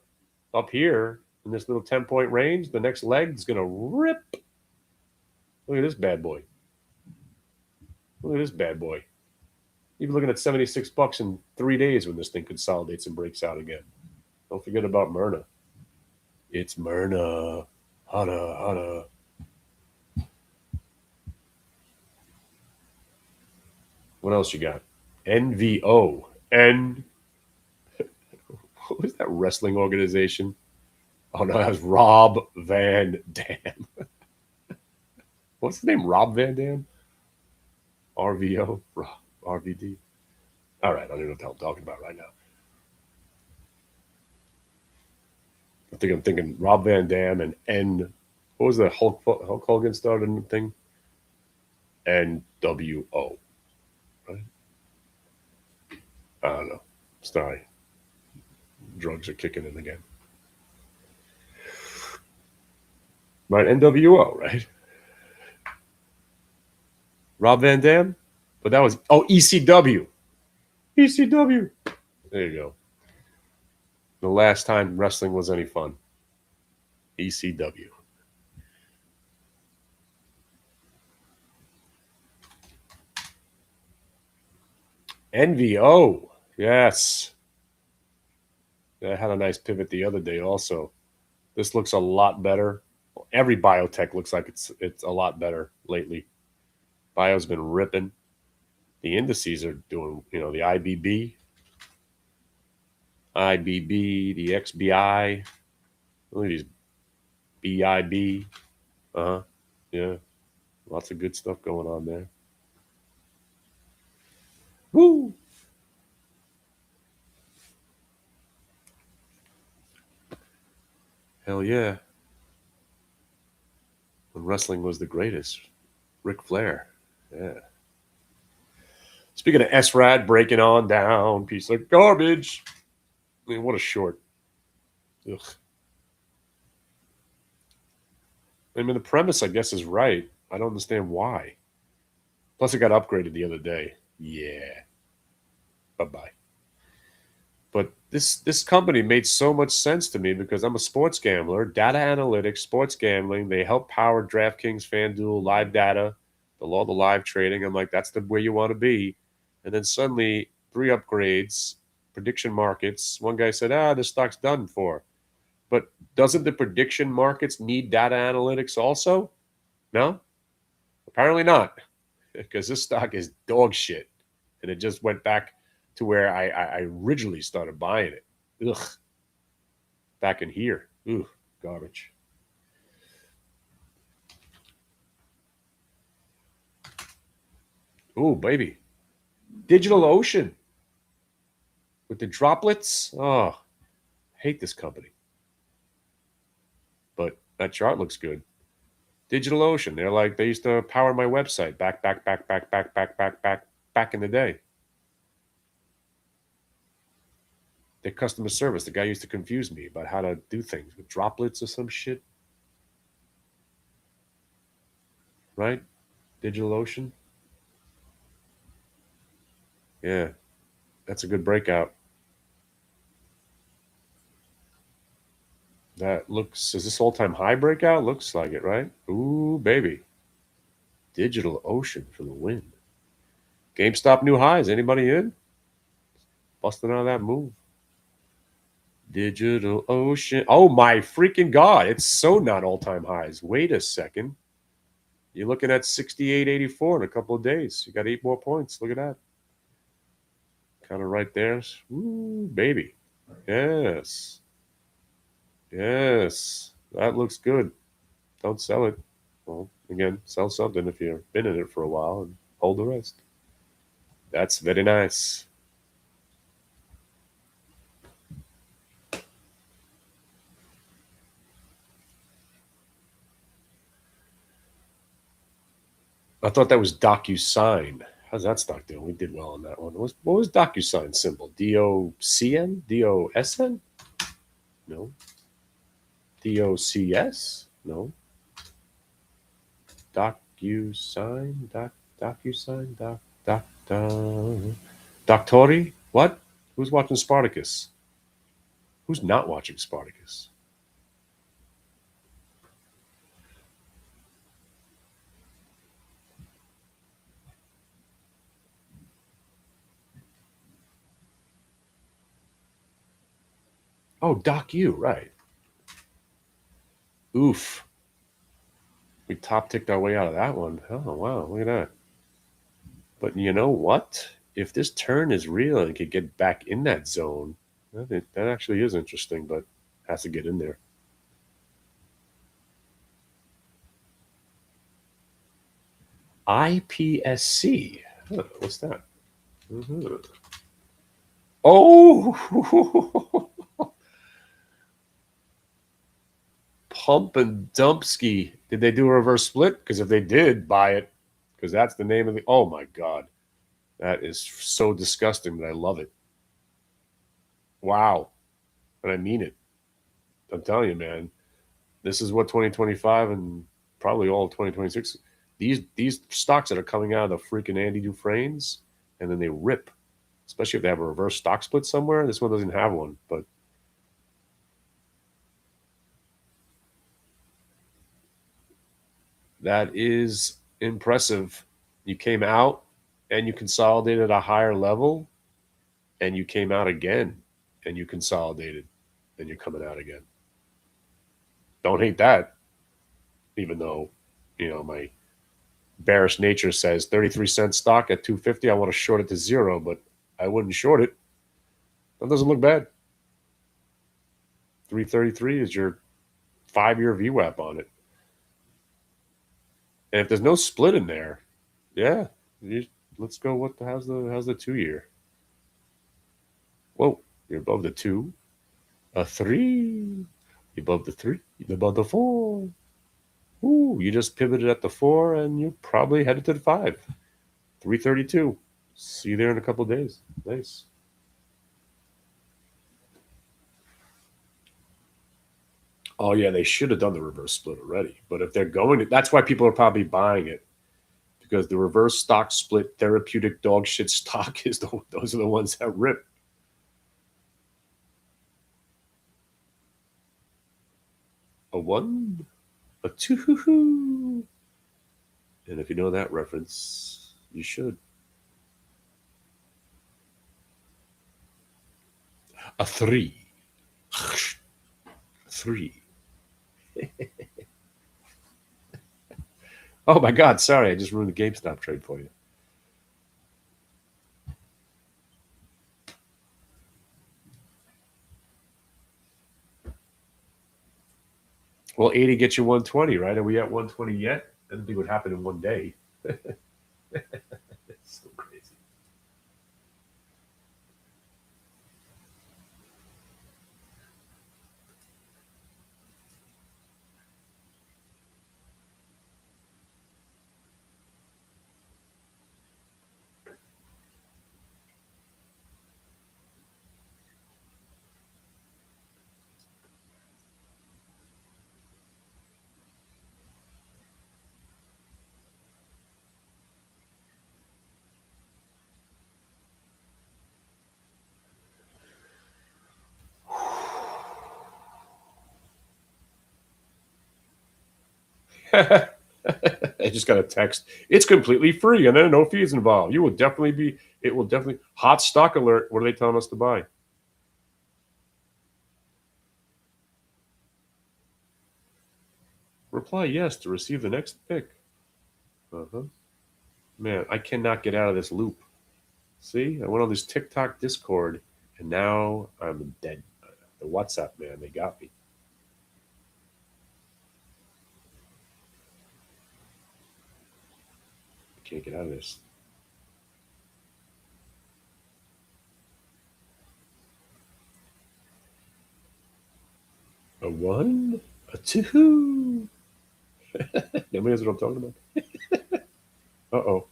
up here in this little 10-point range, the next leg is going to rip. Look at this bad boy. Look at this bad boy. You're looking at $76 in 3 days when this thing consolidates and breaks out again. Don't forget about Myrna. It's Myrna. Hana. What else you got? NVO. What was that wrestling organization? Oh, no, that was Rob Van Dam. What's the name? Rob Van Dam? RVO? RVD? All right, I don't even know what the hell I'm talking about right now. I'm thinking Rob Van Dam and what was the Hulk Hogan started thing? NWO. Right? I don't know. Sorry. Drugs are kicking in again. Right, NWO, right? Rob Van Dam? But that was, ECW. ECW. There you go. The last time wrestling was any fun. ECW. NVO. Yes. I had a nice pivot the other day also. This looks a lot better. Every biotech looks like it's a lot better lately. Bio's been ripping. The indices are doing, the IBB, the XBI, look at these BIB. Uh-huh. Yeah. Lots of good stuff going on there. Woo! Hell yeah. When wrestling was the greatest. Ric Flair. Yeah. Speaking of SRAD breaking on down, piece of garbage. I mean, what a short. Ugh. I mean, the premise, I guess, is right. I don't understand why. Plus, it got upgraded the other day. Yeah. Bye-bye. But this company made so much sense to me because I'm a sports gambler. Data analytics, sports gambling, they help power DraftKings, FanDuel, live data, the live trading. I'm like, that's the way you want to be. And then suddenly, 3 upgrades, prediction markets. One guy said, this stock's done for. But doesn't the prediction markets need data analytics also? No? Apparently not, because this stock is dog shit. And it just went back to where I originally started buying it. Ugh. Back in here. Ugh, garbage. Ooh, baby. DigitalOcean with the droplets. Oh, hate this company. But that chart looks good. DigitalOcean. They used to power my website back in the day. Their customer service. The guy used to confuse me about how to do things with droplets or some shit. Right? DigitalOcean. Yeah, that's a good breakout. That looks, is this all-time high breakout? Looks like it, right? Ooh, baby. DigitalOcean for the win. GameStop new highs. Anybody in? Busting out of that move. DigitalOcean. Oh my freaking God. It's so not all-time highs. Wait a second. You're looking at 68.84 in a couple of days. You got 8 more points. Look at that. Kind of right there. Ooh, baby. Yes. Yes. That looks good. Don't sell it. Well, again, sell something if you've been in it for a while and hold the rest. That's very nice. I thought that was DocuSign. How's that stock doing? We did well on that one. What was DocuSign symbol? DOCN? DOSN? No. DOCS? No. DocuSign? DocuSign? Doctori? What? Who's watching Spartacus? Who's not watching Spartacus? Oh, DocU, right. Oof. We top ticked our way out of that one. Oh, wow. Look at that. But you know what? If this turn is real and could get back in that zone, that actually is interesting, but has to get in there. IPSC. Huh, what's that? Mm-hmm. Oh! Pump and Dumpski. Did they do a reverse split? Because if they did, buy it. Because that's the name of the. Oh my God. That is so disgusting, but I love it. Wow. And I mean it. I'm telling you, man. This is what 2025 and probably all of 2026. These stocks that are coming out of the freaking Andy Dufresne's, and then they rip. especially if they have a reverse stock split somewhere. This one doesn't have one, but that is impressive. You came out and you consolidated at a higher level, and you came out again and you consolidated, and you're coming out again. Don't hate that, even though, my bearish nature says 33-cent stock at 250. I want to short it to zero, but I wouldn't short it. That doesn't look bad. 333 is your 5-year VWAP on it. And if there's no split in there, yeah, let's go. How's the 2-year? Whoa, you're above the 2. A 3. You're above the 3. You're above the 4. Ooh, you just pivoted at the 4, and you're probably headed to the 5. 332. See you there in a couple of days. Nice. Oh yeah, they should have done the reverse split already. But if they're going to, that's why people are probably buying it, because the reverse stock split therapeutic dog shit stock those are the ones that rip. A 1, a 2, and if you know that reference, you should. A 3, 3. Oh my God, sorry, I just ruined the GameStop trade for you. Well, 80 gets you 120, right? Are we at 120 yet? I don't think it would happen in one day. It's so crazy. I just got a text. It's completely free, and there are no fees involved. You will definitely be. It will definitely. Hot stock alert. What are they telling us to buy? Reply yes to receive the next pick. Man, I cannot get out of this loop. See, I went on this TikTok Discord, and now I'm dead. The WhatsApp, man, they got me. I can't get out of this. A 1, a 2. Nobody knows what I'm talking about. Uh-oh.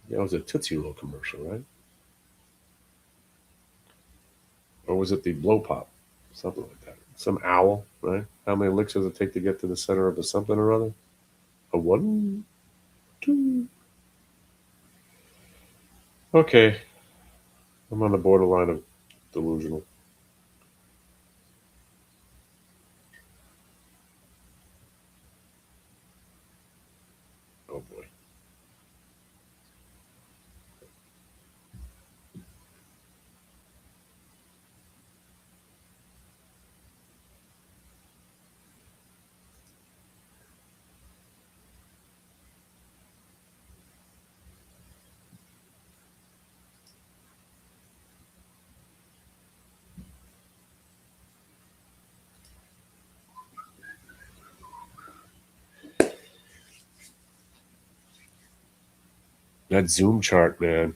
That was a Tootsie Roll commercial, right? Or was it the Blow Pop? Something like that. Some owl, right? How many licks does it take to get to the center of a something or other? A 1, 2. Okay. I'm on the borderline of delusional. Oh boy. That Zoom chart, man.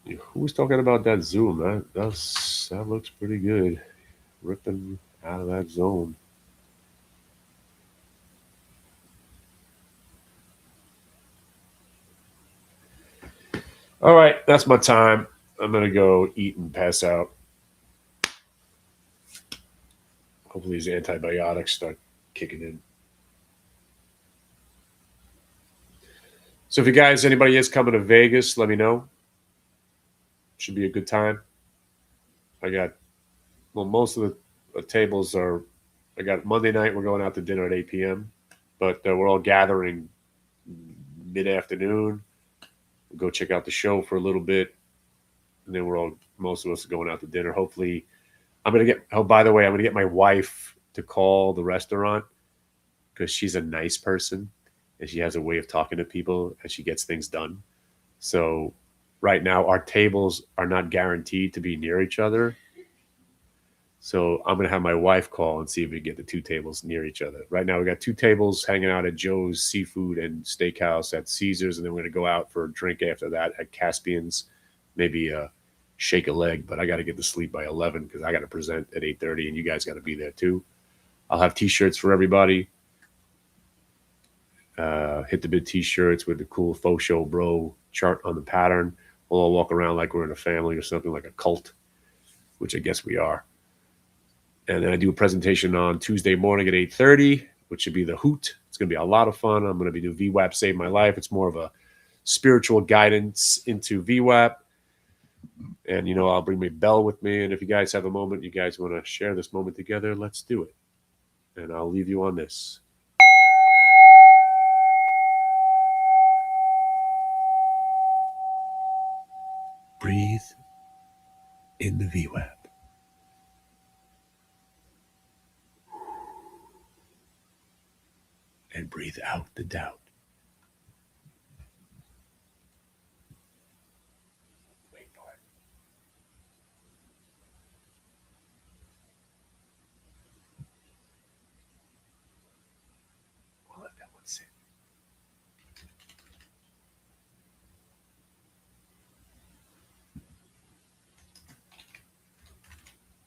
Who was talking about that Zoom? That looks pretty good. Ripping out of that zone. All right, that's my time. I'm gonna go eat and pass out. Hopefully these antibiotics start kicking in. So if you guys, anybody is coming to Vegas, let me know. Should be a good time. I got, well, most of the tables are, I got Monday night, we're going out to dinner at 8 p.m., but we're all gathering mid-afternoon. We'll go check out the show for a little bit, and then most of us are going out to dinner. Hopefully, by the way, I'm going to get my wife to call the restaurant because she's a nice person and she has a way of talking to people and she gets things done. So right now, our tables are not guaranteed to be near each other. So I'm going to have my wife call and see if we can get the two tables near each other. Right now, we got two tables hanging out at Joe's Seafood and Steakhouse at Caesars, and then we're going to go out for a drink after that at Caspian's, maybe shake a leg. But I got to get to sleep by 11 because I got to present at 8:30, and you guys got to be there too. I'll have T-shirts for everybody. Hit the bid T-shirts with the cool faux show bro chart on the pattern. We'll all walk around like we're in a family or something, like a cult, which I guess we are. And then I do a presentation on Tuesday morning at 8:30, which should be the Hoot. It's going to be a lot of fun. I'm going to be doing VWAP Save My Life. It's more of a spiritual guidance into VWAP. And, I'll bring my bell with me. And if you guys have a moment, you guys want to share this moment together, let's do it. And I'll leave you on this. Breathe in the VWAP. And breathe out the doubt. Wait for it. We'll let that one sit.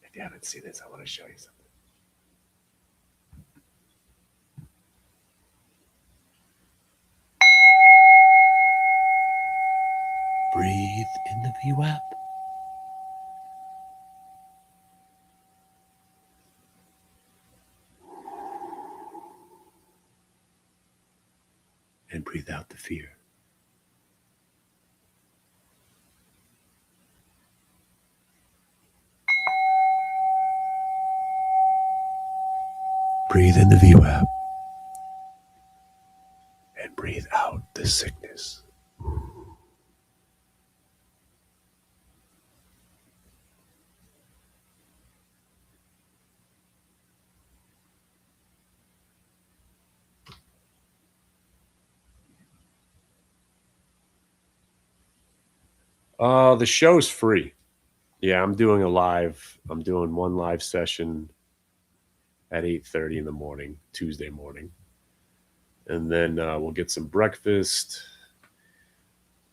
If you haven't seen this, I want to show you something. Breathe in the VWAP. And breathe out the fear. Breathe in the VWAP. And breathe out the sickness. The show's free. Yeah, I'm doing one live session at 8:30 in the morning, Tuesday morning. And then we'll get some breakfast.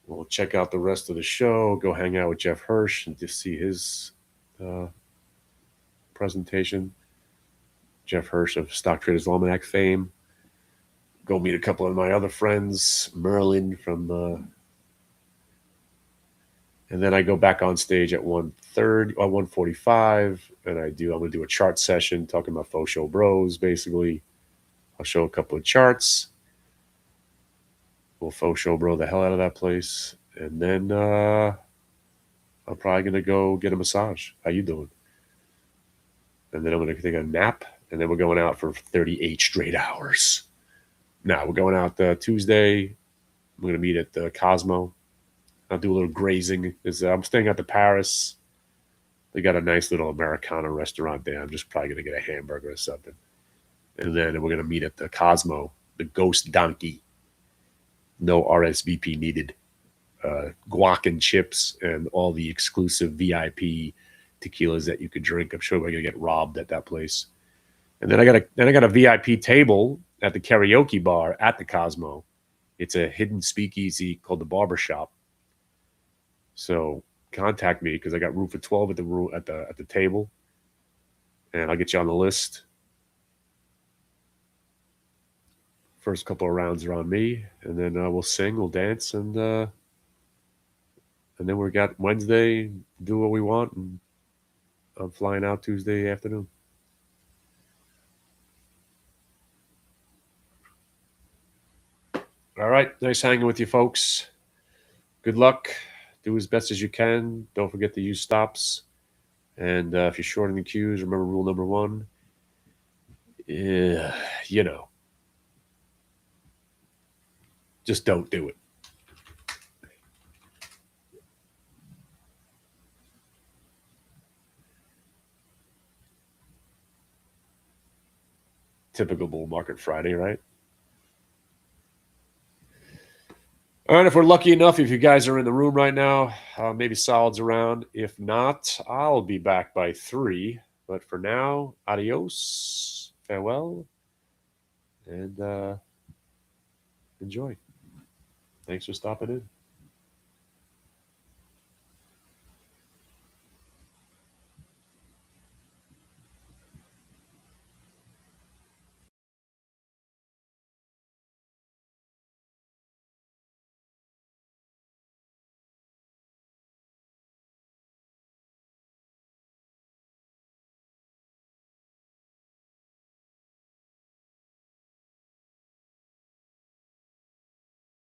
We'll check out the rest of the show, go hang out with Jeff Hirsch and just see his presentation. Jeff Hirsch of Stock Traders Almanac fame. Go meet a couple of my other friends, Merlin from and then I go back on stage at 1:30 or 1:45, and I'm going to do a chart session talking about faux show bros, basically. I'll show a couple of charts. We'll faux show bro the hell out of that place. And then I'm probably going to go get a massage. How you doing? And then I'm going to take a nap, and then we're going out for 38 straight hours. Now, we're going out Tuesday. I'm going to meet at the Cosmo. I'll do a little grazing. I'm staying at the Paris. They got a nice little Americana restaurant there. I'm just probably going to get a hamburger or something. And then we're going to meet at the Cosmo, the Ghost Donkey. No RSVP needed. Guac and chips and all the exclusive VIP tequilas that you could drink. I'm sure we're going to get robbed at that place. And then I got a VIP table at the karaoke bar at the Cosmo. It's a hidden speakeasy called the Barbershop. So contact me because I got room for 12 at the table, and I'll get you on the list. First couple of rounds are on me, and then we'll sing, we'll dance, and And then we got Wednesday, do what we want, and I'm flying out Tuesday afternoon. All right. Nice hanging with you, folks. Good luck. Do as best as you can. Don't forget to use stops. And if you're short in the queues, remember rule number 1. Just don't do it. Typical bull market Friday, right? All right, if we're lucky enough, if you guys are in the room right now, maybe Solid's around. If not, I'll be back by 3. But for now, adios, farewell, and enjoy. Thanks for stopping in.